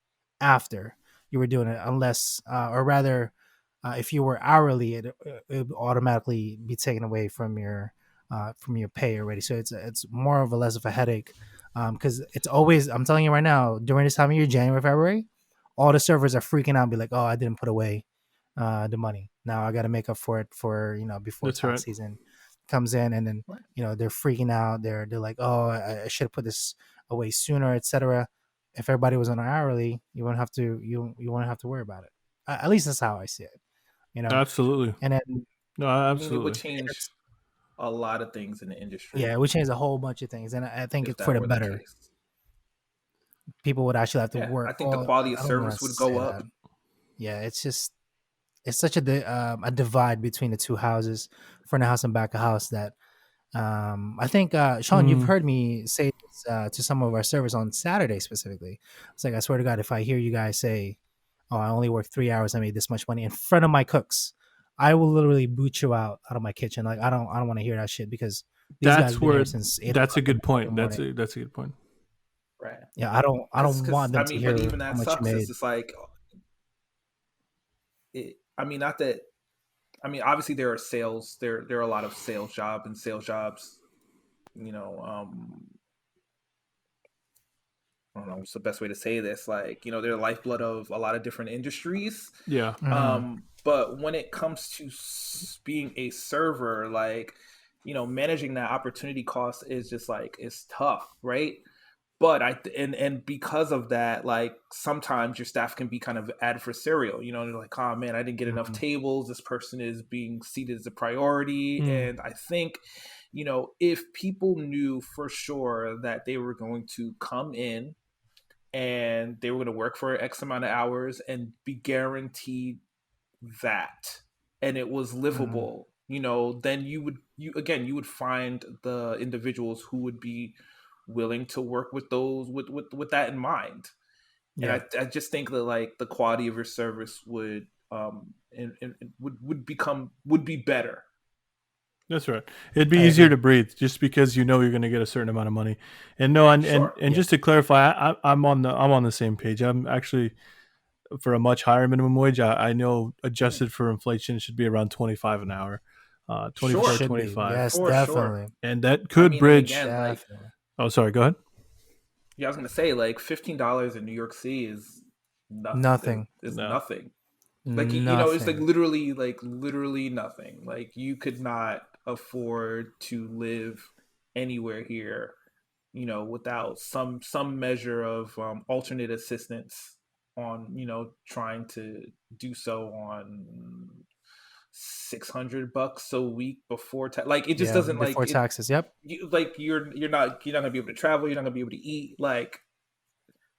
after you were doing it, unless or rather, if you were hourly, it would automatically be taken away from your pay already. So it's more of a less of a headache, because it's always, I'm telling you right now, during this time of year, January, February, all the servers are freaking out and be like, oh, I didn't put away the money. Now I got to make up for it for before That's tax right. season comes in, and then they're freaking out. They're like, oh, I should have put this away sooner, etc. If everybody was on an hourly, you won't have to worry about it. At least that's how I see it. You know, Absolutely. and then No, I mean, it would absolutely. change a lot of things in the yeah, industry we changed a whole bunch of things, and I think if it's for that the were the better. case. People would actually have to Yeah, I work. think the Well, quality of I don't want service to would go say up. that. Yeah, it's such a divide between the two houses, front of house and back of house, that I think Sean, you've Mm, heard me say this to some of our servers on Saturday specifically. It's like, I swear to God, if I hear you guys say, "Oh, I only work 3 hours, I made this much money," in front of my cooks, I will literally boot you out of my kitchen. Like I don't want to hear that shit because these guys That's have been where here since 8 that's a o'clock in good the fucking point. That's morning. a good point. Right. Yeah, I don't want them I to mean, hear but even how that much you sucks. made. It's just like, I mean, not that. I mean, obviously there are sales. There are a lot of sales jobs. You know, I don't know what's the best way to say this. Like, you know, they're the lifeblood of a lot of different industries. Yeah. But when it comes to being a server, like, you know, managing that opportunity cost is just like it's tough, right? But and because of that, like sometimes your staff can be kind of adversarial. You know, they're like, oh man, I didn't get enough tables. This person is being seated as a priority, and I think, you know, if people knew for sure that they were going to come in and they were going to work for X amount of hours and be guaranteed that, and it was livable, you know, then you would find the individuals who would be willing to work with those with that in mind. Yeah. And I just think that like the quality of your service would and would be better. That's right. It'd be easier to breathe just because you know you're going to get a certain amount of money. And no, and just to clarify, I'm on the same page. I'm actually for a much higher minimum wage. I know adjusted for inflation it should be around 25 an hour, 24, 25. Yes, for definitely. Sure. And that could bridge. Again, like, oh, sorry. Go ahead. Yeah, I was going to say like $15 in New York City is nothing. It's nothing. Like, you know, it's like literally nothing. Like you could not afford to live anywhere here, you know, without some measure of alternate assistance on, you know, trying to do so on $600 a week before like it just doesn't before taxes. Yep. You're not gonna be able to travel. You're not gonna be able to eat. Like,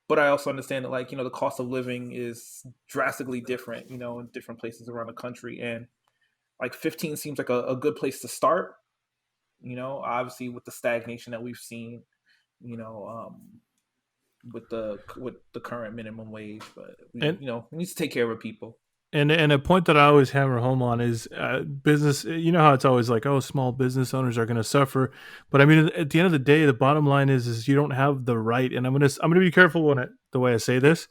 but I also understand that, like, you know, the cost of living is drastically different, you know, in different places around the country. And like 15 seems like a good place to start, you know, obviously with the stagnation that we've seen, you know, with the current minimum wage. But, you know, we need to take care of our people. And a point that I always hammer home on is business. You know how it's always like, oh, small business owners are going to suffer, but I mean, at the end of the day, the bottom line is you don't have the right. And I'm gonna be careful the way I say this,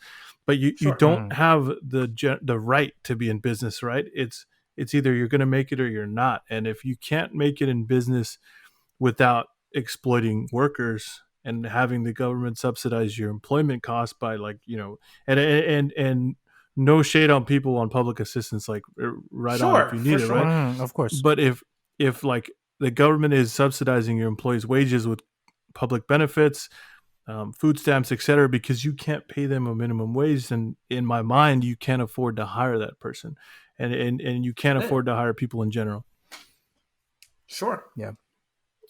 but you don't have the right to be in business, right? It's either you're going to make it or you're not. And if you can't make it in business without exploiting workers and having the government subsidize your employment costs by, like, you know, and no shade on people on public assistance, like on if you need it, right? Of course. But if like the government is subsidizing your employees' wages with public benefits, food stamps, etc., because you can't pay them a minimum wage, then in my mind, you can't afford to hire that person, and you can't afford to hire people in general. Sure. Yeah,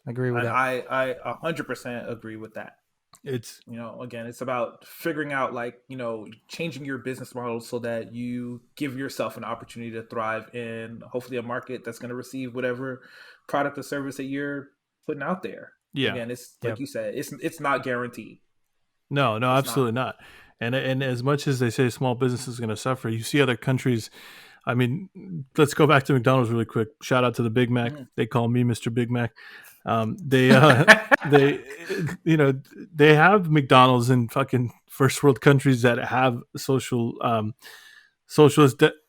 I agree with that. I 100% agree with that. It's, you know, again, it's about figuring out, like, you know, changing your business model so that you give yourself an opportunity to thrive in hopefully a market that's going to receive whatever product or service that you're putting out there. Yeah. Again, it's like you said, it's not guaranteed. No, absolutely not. And as much as they say small business is going to suffer, you see other countries. I mean, let's go back to McDonald's really quick. Shout out to the Big Mac. They call me Mr. Big Mac. They you know, they have McDonald's in fucking first world countries that have socialist.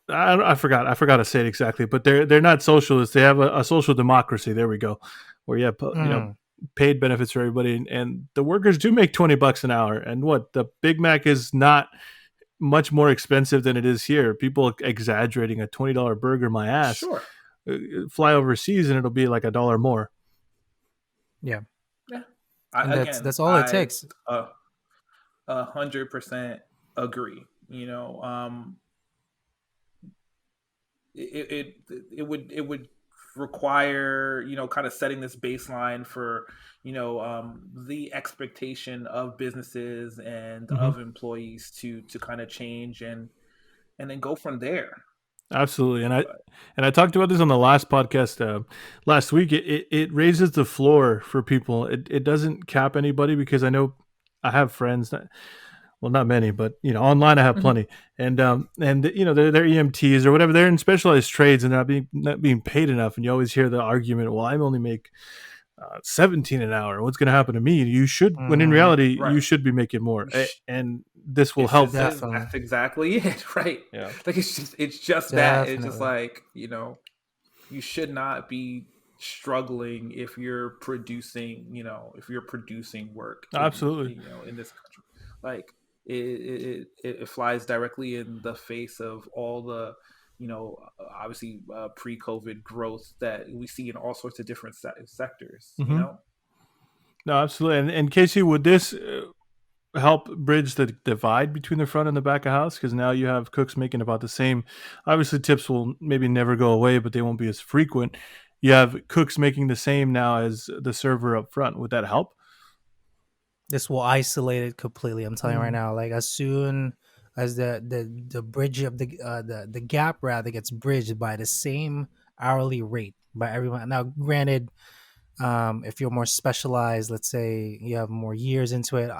I forgot to say it exactly, but they're not socialist. They have a social democracy. There we go, where you have you know, paid benefits for everybody, and the workers do make $20 an hour. And what, the Big Mac is not much more expensive than it is here. People exaggerating a $20 burger, my ass. Sure. Fly overseas and it'll be like $1 more. Yeah. Again, that's all it takes. 100% agree. You know, it would require, you know, kind of setting this baseline for, you know, the expectation of businesses and of employees to kind of change and then go from there. Absolutely. And I talked about this on the last podcast last week. It raises the floor for people. It doesn't cap anybody, because I know I have friends that Well, not many, but online I have plenty, and they're EMTs or whatever. They're in specialized trades and they're not being paid enough. And you always hear the argument, "Well, I only make 17 an hour. What's going to happen to me?" You should, when in reality, you should be making more, and this will help. That's exactly it, right? Yeah, like it's just that. It's just like you should not be struggling if you're producing, work. Absolutely. In this country, like it flies directly in the face of all the, obviously pre-COVID growth that we see in all sorts of different sectors. No, absolutely. And Casey, would this help bridge the divide between the front and the back of house? Because now you have cooks making about the same. Obviously, tips will maybe never go away, but they won't be as frequent. You have cooks making the same now as the server up front. Would that help? This will isolate it completely. I'm telling you right now. Like as soon as the bridge of the gap rather gets bridged by the same hourly rate by everyone. Now, granted, if you're more specialized, let's say you have more years into it,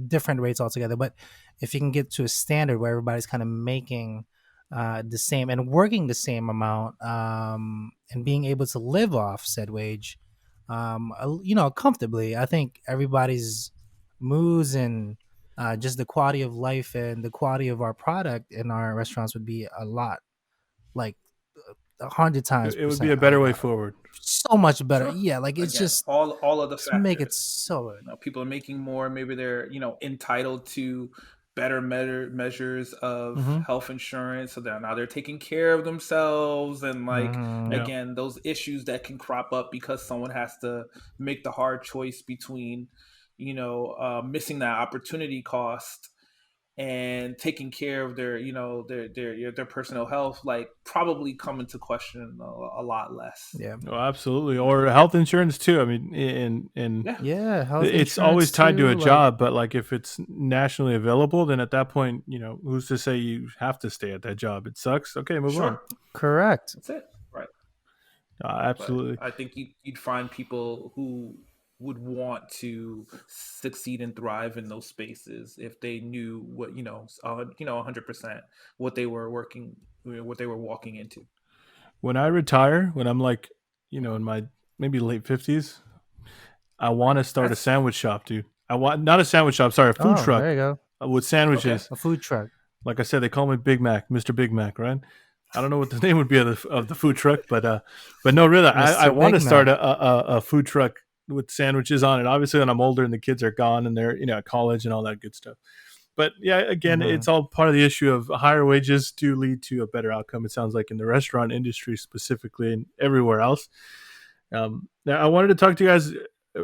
different rates altogether. But if you can get to a standard where everybody's kind of making the same and working the same amount, and being able to live off said wage, comfortably, I think everybody's moods and just the quality of life and the quality of our product in our restaurants would be a lot, like 100 times. It would be a better way forward. So much better. Sure. Yeah, like it's just all of the factors make it so. People are making more. Maybe they're entitled to better measures of health insurance, so they're taking care of themselves, and again, those issues that can crop up because someone has to make the hard choice between missing that opportunity cost and taking care of their their personal health, like probably come into question a lot less. Yeah, absolutely. Or health insurance too. I mean, health it's always tied to a job, but like if it's nationally available, then at that point, who's to say you have to stay at that job? It sucks. Okay, move on. Correct. That's it. Right. Absolutely. But I think you'd find people who would want to succeed and thrive in those spaces if they knew what 100% what they were walking into. When I retire, when I'm like in my maybe late 50s, I want to start a sandwich shop, dude. I want not a sandwich shop, sorry, a food truck. There you go. With sandwiches. Okay. A food truck. Like I said, they call me Big Mac, Mr. Big Mac, right? I don't know what the name would be of the food truck, but no, really, I want to start a food truck with sandwiches on it. Obviously, when I'm older and the kids are gone and they're at college and all that good stuff. But yeah, again, it's all part of the issue of higher wages do lead to a better outcome. It sounds like in the restaurant industry specifically and everywhere else. Now, I wanted to talk to you guys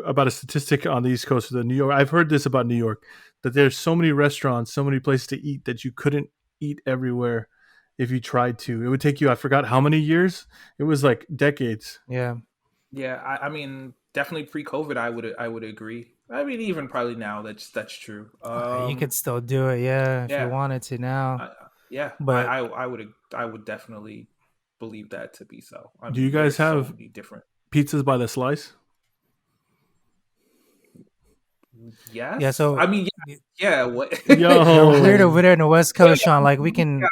about a statistic on the East Coast of New York. I've heard this about New York, that there's so many restaurants, so many places to eat that you couldn't eat everywhere if you tried to. It would take you, I forgot how many years. It was like decades. Yeah. I mean, definitely pre-COVID, I would agree. I mean, even probably now, that's true. You could still do it, if you wanted to now. But I would definitely believe that to be so. I mean, do you guys have so different pizzas by the slice? Yes. Yeah. So I mean, what? Yo, weird over there in the West Coast, Sean. Like we can.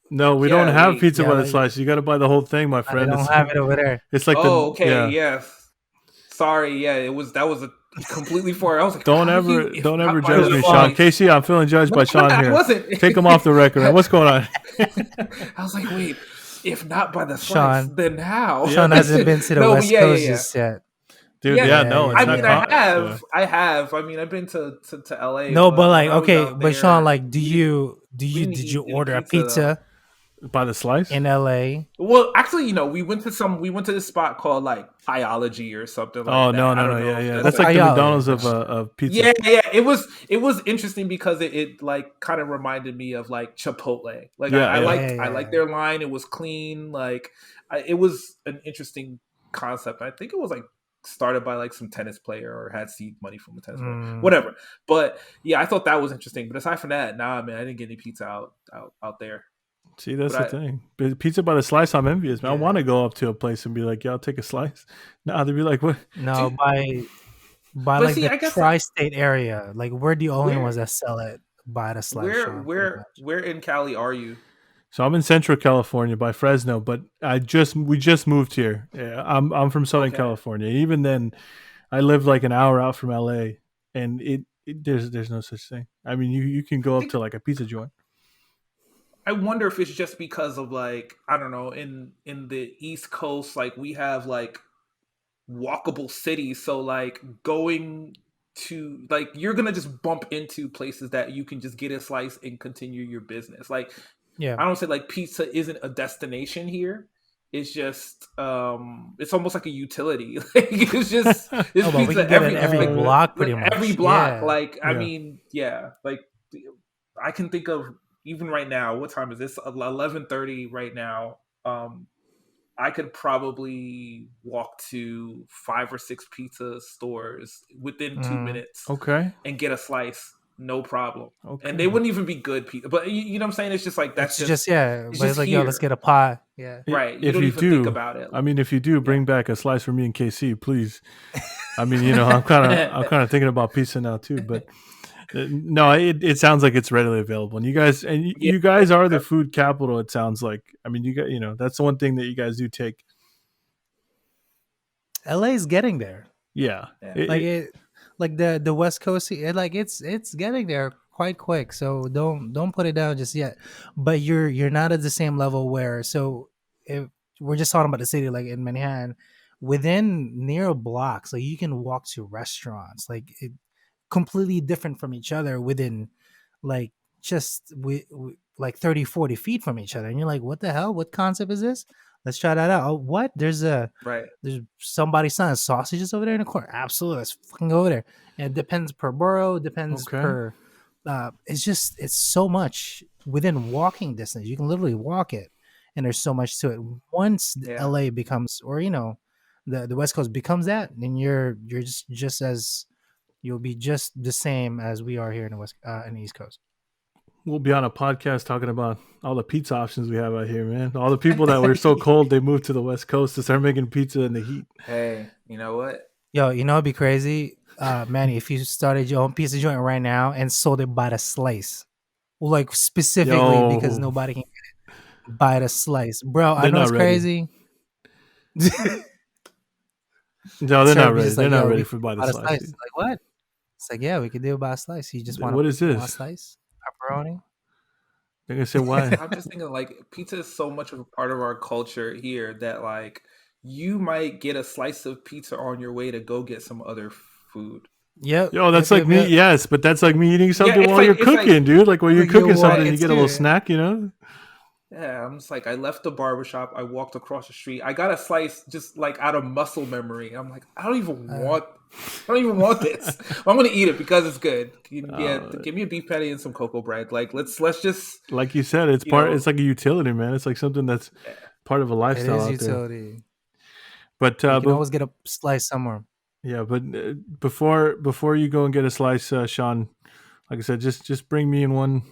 No, we don't have pizza by the slice. You got to buy the whole thing, my friend. I don't have it over there. It's like yes. Sorry, that was a completely foreign. I was like, don't ever judge me, Sean. Casey, I'm feeling judged by Sean here. Take him off the record. Man. What's going on? I was like, wait, if not by the slice, Sean, then how? Sean hasn't been to the West Coast just yet. Dude, I mean, I have. I mean, I've been to LA. No, but like, okay, but Sean, like, did you order a pizza by the slice in LA? Well, actually, we went to this spot called like Biology or something like that. No. That's like the McDonald's of pizza. Yeah. It was interesting because it like kind of reminded me of like Chipotle. Like I liked their line. It was clean. Like it was an interesting concept. I think it was like started by like some tennis player or had seed money from a tennis player, whatever. But yeah, I thought that was interesting. But aside from that, I didn't get any pizza out there. See, that's the thing. Pizza by the slice, I'm envious, man. I want to go up to a place and be like, "Yeah, I'll take a slice." No, they'd be like, "What?" No, by like the tri-state area, like we're the only ones that sell it buy the slice, Sean. Pretty much. Where in Cali are you? So I'm in Central California by Fresno, but we just moved here. Yeah, I'm from Southern California. Even then, I live like an hour out from LA, and there's no such thing. I mean, you can go up to like a pizza joint. I wonder if it's just because of like, I don't know, in the East Coast, like we have like walkable cities, so like going to like you're gonna just bump into places that you can just get a slice and continue your business. Like, Yeah, I don't say like pizza isn't a destination here. It's just it's almost like a utility. Like it's just there's we pizza can get it every block, pretty much. Every block. Yeah. Like I mean, yeah. Like I can think of even right now. What time is this? 11:30 right now. I could probably walk to 5 or 6 pizza stores within 2 minutes. Okay. And get a slice. No problem. Okay. And they wouldn't even be good pizza. But you know what I'm saying? It's just like that's just yeah. It's but it's like, yo, let's get a pie. Yeah. Right. You don't even think about it. I mean, if you do, bring back a slice for me and KC, please. I mean, you know, I'm kind of thinking about pizza now too, but no, it sounds like it's readily available. And you guys are the food capital, it sounds like. I mean, you know, that's the one thing that you guys do take. LA's getting there. Yeah. Like the West Coast, it's getting there quite quick. So don't put it down just yet. But you're not at the same level where, so if we're just talking about the city, like in Manhattan, within near blocks, like you can walk to restaurants, like completely different from each other within like just like 30, 40 feet from each other. And you're like, what the hell? What concept is this? Let's try that out. Oh, what? There's somebody selling sausages over there in the corner. Absolutely. Let's fucking go over there. And it depends per borough, depends per it's so much within walking distance. You can literally walk it, and there's so much to it. Once LA becomes, or you know, the West Coast becomes that, then you're just as you'll be just the same as we are here in the East Coast. We'll be on a podcast talking about all the pizza options we have out here, man. All the people that were so cold, they moved to the West Coast to start making pizza in the heat. Hey, you know what? Yo, you know it'd be crazy, Manny, if you started your own pizza joint right now and sold it by the slice, like specifically because nobody can get it by the slice, bro. I know it's crazy. No, they're not ready. They're not ready for by the slice. Like what? It's like, yeah, we could do it by a slice. You just want what is this? A slice? Pepperoni? They're gonna say why? I'm just thinking like pizza is so much of a part of our culture here that like you might get a slice of pizza on your way to go get some other food. Yep. Yo, that's like me. Yes, but that's like me eating something while you're cooking, dude. Like while you're cooking something, you get a little snack, you know? Yeah, I'm just like, I left the barbershop. I walked across the street. I got a slice just like out of muscle memory. I'm like, I don't even want this. I'm gonna eat it because it's good. Give me a beef patty and some cocoa bread. Like let's just like you said, it's part. It's like a utility, man. It's like something that's part of a lifestyle. It is utility. There. But you can always get a slice somewhere. Yeah, but before you go and get a slice, Sean, like I said, just bring me in one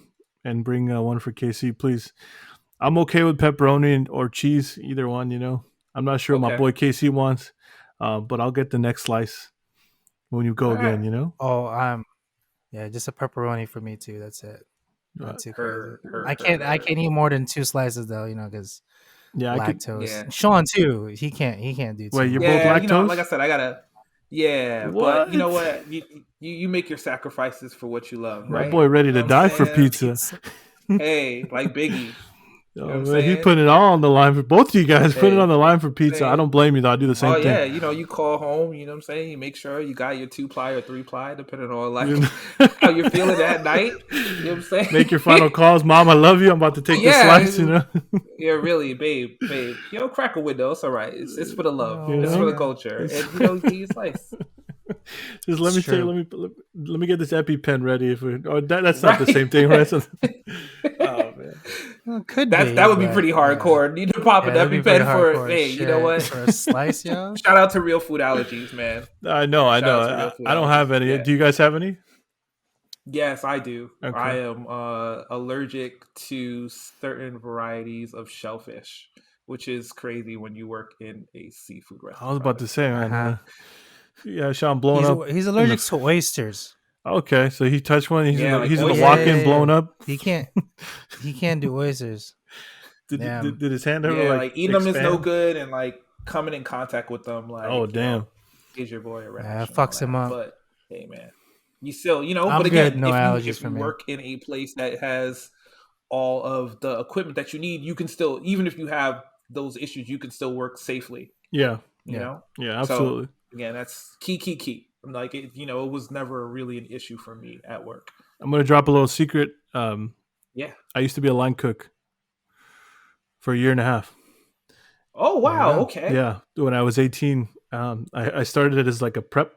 and bring one for KC, please. I'm okay with pepperoni or cheese, either one. You know, I'm not sure what my boy KC wants, but I'll get the next slice when you go again. You know. Oh, yeah, just a pepperoni for me too. That's it. Not too crazy. I can't eat more than 2 slices though. You know, because lactose. Sean too. He can't do. Wait, you're both lactose? You know, like I said, I gotta. Yeah, what? But you know what? You make your sacrifices for what you love, right? My boy ready to die for pizza. Hey, like Biggie. You know man, he put it all on the line for both of you guys. Put it on the line for pizza. I don't blame you though. I do the same thing. Yeah, you know, you call home. You know what I'm saying? You make sure you got your 2-ply or 3-ply, depending on like how you're feeling that night. You know what I'm saying? Make your final calls, Mom. I love you. I'm about to take this slice. You know? Yeah, really, babe. You know, crack a window. It's all right. It's for the love. It's for the culture. And you know, get your slice. Just let me get this EpiPen ready. That's not the same thing, right? Oh man, that would be pretty hardcore. Need to pop an EpiPen for you know what? For a slice, yo. Shout out to Real Food Allergies, man. I know. I don't have any. Yeah. Do you guys have any? Yes, I do. Okay. I am allergic to certain varieties of shellfish, which is crazy when you work in a seafood restaurant. I was about to say, man. Yeah, Sean, blowing up. He's allergic to oysters. Okay, so he touched one. He's Yeah, like in the oysters. walk-in blown up. He can't do oysters. Did his hand ever Yeah, like like eating them is no good, and like coming in contact with them, like oh damn, gives your boy a rash. Yeah, fucks him up. But hey, man, you still, I'm but good, again, no allergies if for you me. work in a place that has all of the equipment that you need, you can still, even if you have those issues, you can still work safely. Yeah, you know. Yeah, absolutely. So again, that's key. Like it was never really an issue for me at work. I'm gonna drop a little secret. Yeah, I used to be a line cook for a year and a half. Oh wow! Okay. Yeah, when I was 18, I started it as like a prep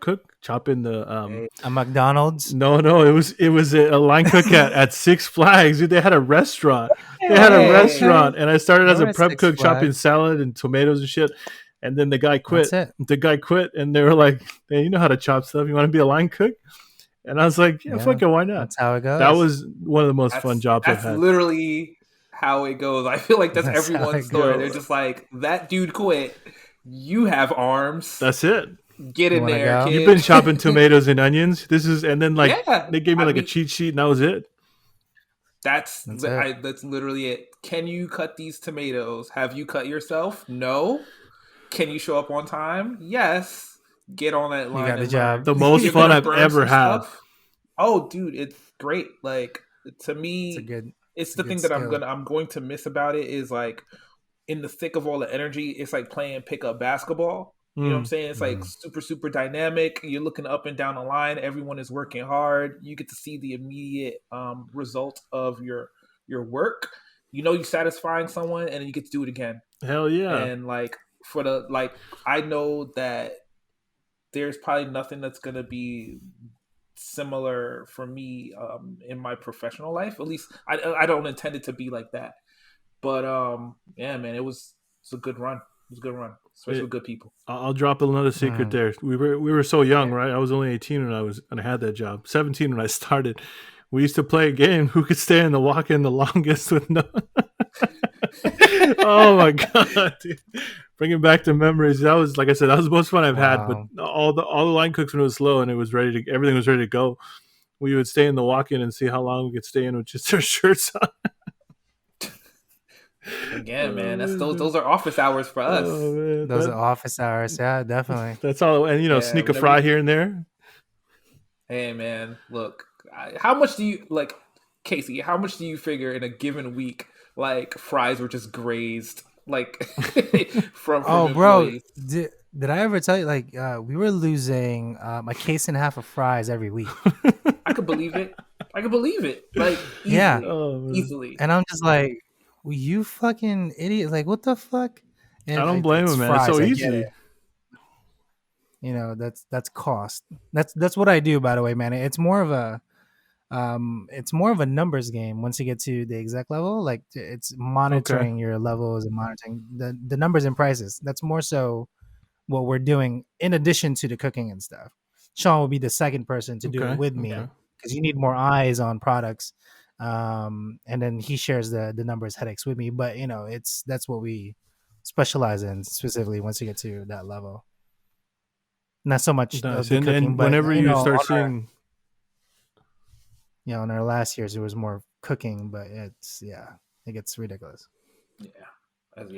cook, chopping the a McDonald's. No, it was a line cook at Six Flags. Dude, they had a restaurant. They had a restaurant, and I started as a prep cook, chopping salad and tomatoes and shit. And then the guy quit. The guy quit, and they were like, "Hey, you know how to chop stuff? You want to be a line cook?" And I was like, "Yeah, fuck it, why not?" That's how it goes. That was one of the most fun jobs I've had. That's literally how it goes. I feel like that's everyone's story. They're just like, that dude quit. You have arms. That's it. Get in there, kid. You've been chopping tomatoes and onions. And then they gave me a cheat sheet, and that was it. That's literally it. Can you cut these tomatoes? Have you cut yourself? No. Can you show up on time? Yes. Get on that line. You got the job. The most fun I've ever had. Oh, dude, it's great. Like, to me, it's the thing that I'm going to miss about it is like, in the thick of all the energy, it's like playing pickup basketball. You know what I'm saying? It's like super, super dynamic. You're looking up and down the line. Everyone is working hard. You get to see the immediate result of your work. You're satisfying someone, and then you get to do it again. Hell yeah! And I know that there's probably nothing that's gonna be similar for me in my professional life. At least I don't intend it to be like that. But yeah, man, it's a good run. It was a good run, especially with good people. I'll drop another secret there. We were so young, right? I was only 18 when I had that job. 17 when I started. We used to play a game. Who could stay in the walk-in the longest with no? Oh my god, dude. Bringing back the memories. That was, like I said, that was the most fun I've had. But all the line cooks, when it was slow and everything was ready to go, we would stay in the walk-in and see how long we could stay in with just our shirts on. Again, man, those are office hours for us. Oh, those are office hours. Yeah, definitely. That's all. And sneak a fry here and there. Hey, man, look, how much do you like, Casey? How much do you figure in a given week, like, fries were just grazed, like, from employees? Bro, did I ever tell you, like, we were losing a case and a half of fries every week? I could believe it. Like, easily. Yeah, easily. And I'm just like, well, you fucking idiot! Like, what the fuck? And I don't blame him, man. It's so easy. That's cost. That's what I do, by the way, man. It's more of a numbers game. Once you get to the exec level, like, it's monitoring your levels and monitoring the numbers and prices. That's more so what we're doing in addition to the cooking and stuff. Sean will be the second person to do it with me because you need more eyes on products. And then he shares the numbers headaches with me, but that's what we specialize in specifically once you get to that level. Not so much of the cooking, but whenever you start seeing, in our last years there was more cooking, but it gets ridiculous. Yeah. If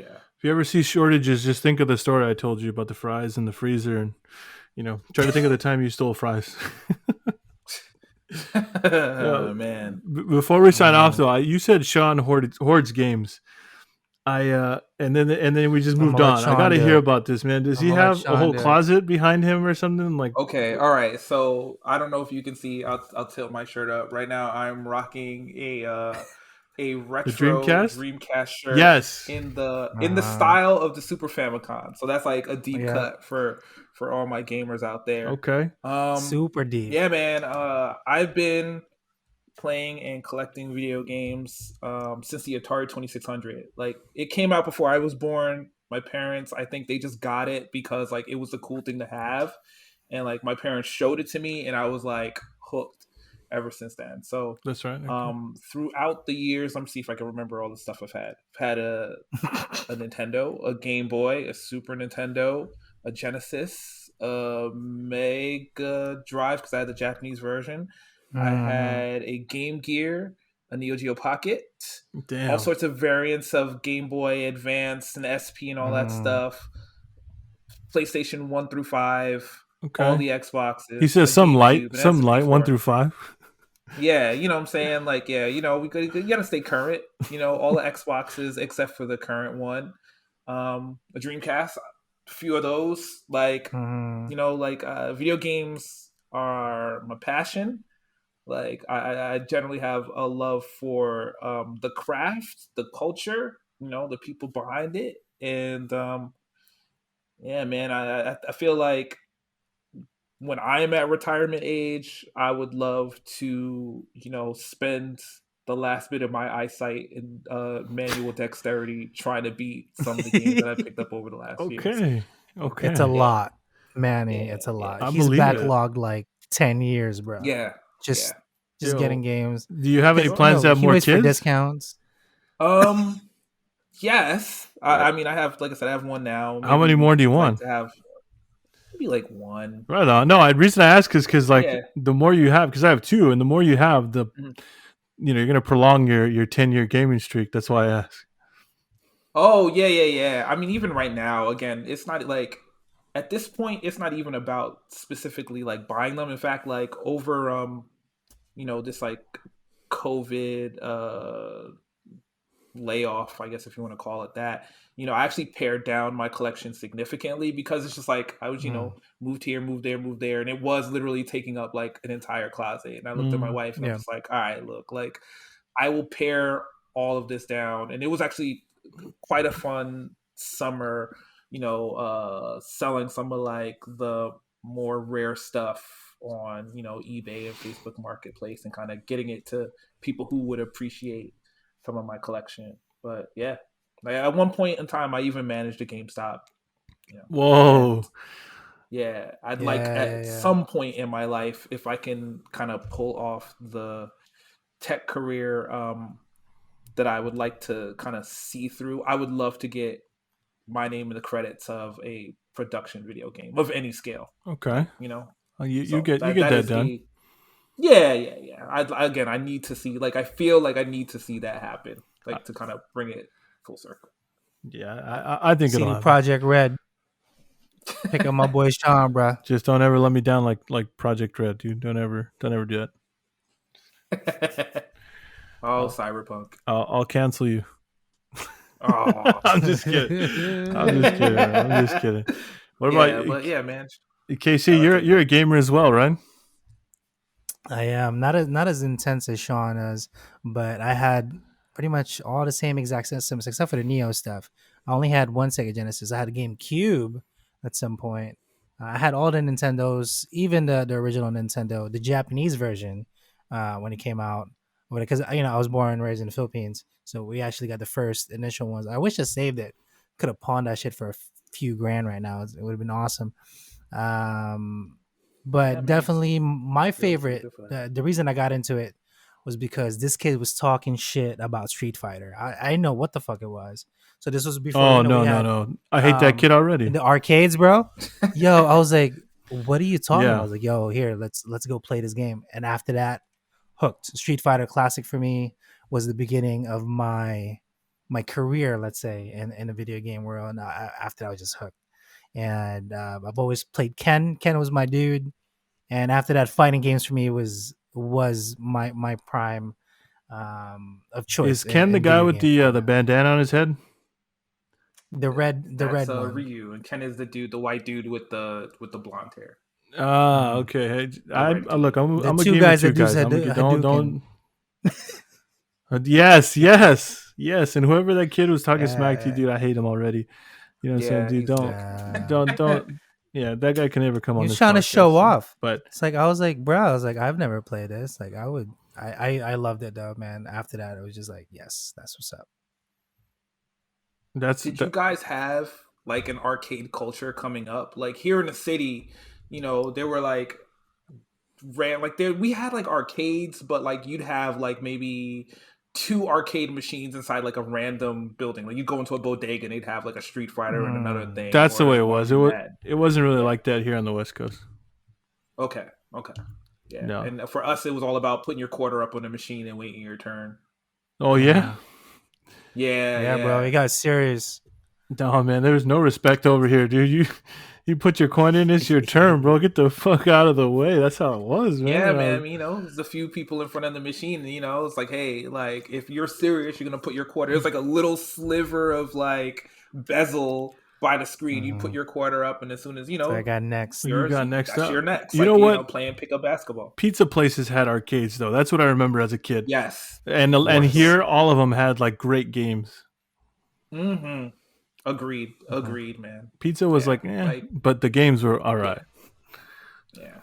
you ever see shortages, just think of the story I told you about the fries in the freezer, and try to think of the time you stole fries. Oh man! Before we sign off, though, you said Sean hoards games. And then we just moved on. I got to hear about this, man. Does he have a whole closet behind him or something? Like, okay, all right. So I don't know if you can see. I'll tilt my shirt up right now. I'm rocking a retro Dreamcast shirt. Yes, in the style of the Super Famicom. So that's like a deep cut for all my gamers out there. Okay. Super deep. Yeah, man. I've been playing and collecting video games since the Atari 2600. Like, it came out before I was born. My parents, I think they just got it because, like, it was a cool thing to have. And, like, my parents showed it to me and I was, like, hooked ever since then. So that's right. Okay. Throughout the years, let me see if I can remember all the stuff I've had. I've had a Nintendo, a Game Boy, a Super Nintendo, a Genesis, a Mega Drive because I had the Japanese version. I Mm-hmm. had a Game Gear, a Neo Geo Pocket, all Damn. sorts of variants of Game Boy Advance and SP and all that stuff. PlayStation 1 through 5, all Okay. the Xboxes, He says a some light, GameCube, an some light, 1 N64. through 5. Yeah, you know what I'm saying? Like, yeah, you know, you gotta stay current. You know, all the Xboxes except for the current one. A Dreamcast, a few of those. Like, Mm-hmm. you know, like video games are my passion. Like, I generally have a love for the craft, the culture, you know, the people behind it, and yeah, man, I feel like when I am at retirement age, I would love to, you know, spend the last bit of my eyesight and manual dexterity trying to beat some of the games that I picked up over the last years. Okay. It's a Okay. Yeah, lot, Manny. yeah, It's a yeah, lot. I He's believe it. backlogged like 10 years, bro. yeah, yeah. Just just getting Yo, games do you have any because plans to have he more waits for kids? discounts. Um, yes. Right. I mean, I have, like I said, I have one now. How many Maybe more do you like want? to have maybe like one. Right on. No, the reason I ask is because like Yeah. the more you have, because I have two, and the more you have, the Mhm. you're gonna prolong your 10-year gaming streak. That's why I ask. Oh, yeah, yeah, yeah. I mean, even right now, again, it's not like at this point, it's not even about specifically like buying them. In fact, like over you know, this like COVID layoff, I guess if you want to call it that, you know, I actually pared down my collection significantly because it's just like I was, you Mm. know, moved here, moved there, and it was literally taking up like an entire closet. And I looked at my wife and I'm Yeah. just like, all right, look, like I will pare all of this down. And it was actually quite a fun summer, you know, selling some of like the more rare stuff on, you know, eBay and Facebook Marketplace and kind of getting it to people who would appreciate some of my collection. But yeah, like at one point in time, I even managed a GameStop, you know, Whoa. and yeah, I'd like Yeah, yeah, at yeah. some point in my life, if I can kind of pull off the tech career that I would like to kind of see through, I would love to get my name in the credits of a production video game of any scale, Okay. you know. You So get that that is done. a yeah, yeah, yeah. Again, I need to see, like, I feel like I need to see that happen, Uh, like to kind of bring it full circle. Yeah, I think it'll CD happen. Project Red. Pick up my boy Sean, bro. Just don't ever let me down like Project Red, dude. Don't ever do that. Oh, I'll, Cyberpunk. I'll cancel you. Oh, I'm just kidding. I'm just kidding. Man. I'm just kidding. What yeah, about but yeah, man. KC? Gotta take You're it. a gamer as well, right? I am not as intense as Sean is, but I had pretty much all the same exact systems except for the Neo stuff. I only had one Sega Genesis. I had a GameCube at some point. I had all the Nintendos, even the original Nintendo, the Japanese version when it came out. Because I was born and raised in the Philippines, so we actually got the first initial ones. I wish I saved it. Could have pawned that shit for a few grand right now. It would have been awesome. Um, Yeah, but man. definitely my Really, really favorite, good for that. the reason I got into it was because this kid was talking shit about Street Fighter. I know what the fuck it was. So this was before Oh we no had no! I hate that kid in already. the arcades, bro. Yo, I was like, what are you talking about? I Yeah. was like, yo, here, let's go play this game. And after that, hooked. Street Fighter Classic for me was the beginning of my career, let's say, in the video game world. And after that, I was just hooked. And I've always played Ken. Ken was my dude. And after that, fighting games for me was my prime of choice Is Ken the in guy video with game the format. bandana on his head? The That's red one. Ryu, and Ken is the white dude with the blonde hair, Ah, Mhm. okay. Hey, the red kid. look. The I'm a two gamer guys too, that do guys. Don't Hadouken. yes. And whoever that kid was talking smack to you, Uh, dude, I hate him already. You know what I'm saying, Yeah, dude? he's sick. Don't. Yeah, that guy can never come he on was this trying to show podcast. off. But It's like I was like, bro, I was like, I've never played this. Like I loved it though, man. After that, it was just like, yes, that's what's up. Did you guys have like an arcade culture coming up? Like here in the city, you know, there were like we had like arcades, but like you'd have like maybe 2 arcade machines inside like a random building. Like you go into a bodega and they'd have like a Street Fighter and another thing. That's the way it was. It wasn't really like that here on the West Coast. Okay. Yeah. No. And for us, it was all about putting your quarter up on the machine and waiting your turn. Oh yeah. Yeah, bro. It got serious. No, man, there was no respect over here, dude. You put your coin in, it's your turn, bro. Get the fuck out of the way. That's how it was, man. Yeah, man. There's a few people in front of the machine. And, it's like, hey, like if you're serious, you're gonna put your quarter. There's like a little sliver of like bezel by the screen. You put your quarter up, and as soon as So I got next. You got next up. You're next. You know what? Playing pickup basketball. Pizza places had arcades though. That's what I remember as a kid. Yes. And here, all of them had like great games. Mm-hmm. Agreed, man. Pizza was but the games were all right. Yeah.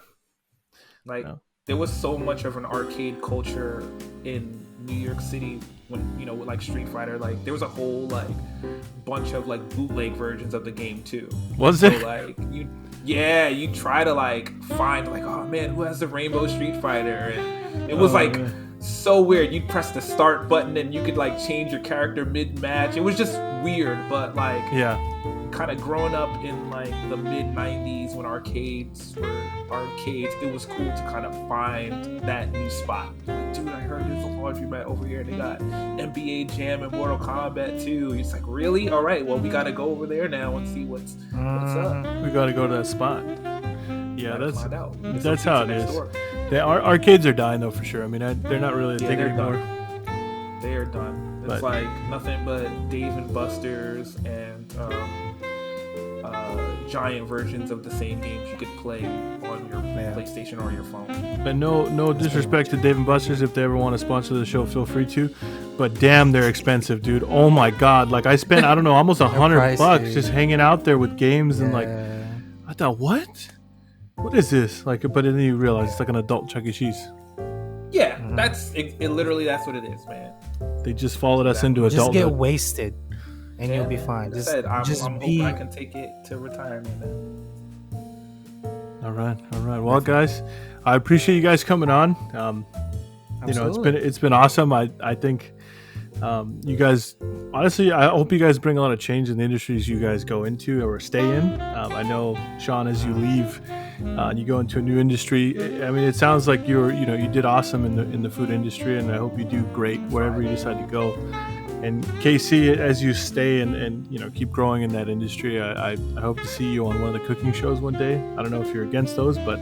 There was so much of an arcade culture in New York City when, with like Street Fighter. Like there was a whole like bunch of like bootleg versions of the game too. Was there? So like you try to like find like, oh man, who has the Rainbow Street Fighter? And it was so weird. You'd press the start button and you could like change your character mid-match. It was just weird, but like kind of growing up in like the mid-90s when arcades were arcades, it was cool to kind of find that new spot. Like, dude, I heard there's a laundromat over here. They got NBA Jam and Mortal Kombat too. It's like, really? All right, well, we got to go over there now and see what's up. We got to go to that spot. Yeah, that's how it is. Arcades are dying though, for sure. I mean, they're not really a thing anymore. They are done. It's like nothing but Dave and Buster's and giant versions of the same games you could play on your PlayStation or your phone. But no disrespect to Dave and Buster's. If they ever want to sponsor the show, feel free to. But damn, they're expensive, dude. Oh my god! Like I spent almost $100 just hanging out there with games and like I thought, what is this? Like, but then you realize it's like an adult Chuck E. Cheese. Yeah, that's literally that's what it is, man. They just followed us into adulthood. Just get wasted, and you'll be fine. I'm hoping I can take it to retirement, man. All right. Well, guys, I appreciate you guys coming on. It's been awesome. I think you guys, honestly, I hope you guys bring a lot of change in the industries you guys go into or stay in. I know, Sean, as you leave and you go into a new industry, I mean, it sounds like you did awesome in the food industry, and I hope you do great wherever you decide to go. And KC, as you stay and keep growing in that industry, I hope to see you on one of the cooking shows one day. I don't know if you're against those, but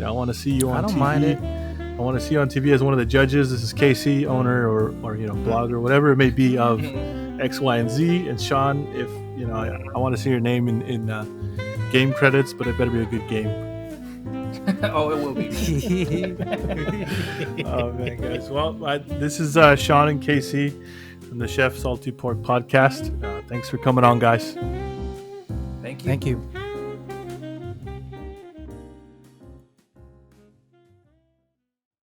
I want to see you on TV. I don't mind it. I want to see you on TV as one of the judges. This is KC, owner or blogger, whatever it may be of X, Y, and Z. And Sean, if I want to see your name in game credits, but it better be a good game. Oh, it will be. Oh man, guys. Well, this is Sean and KC from the Chef Salty Pork podcast. Thanks for coming on, guys. Thank you. Thank you.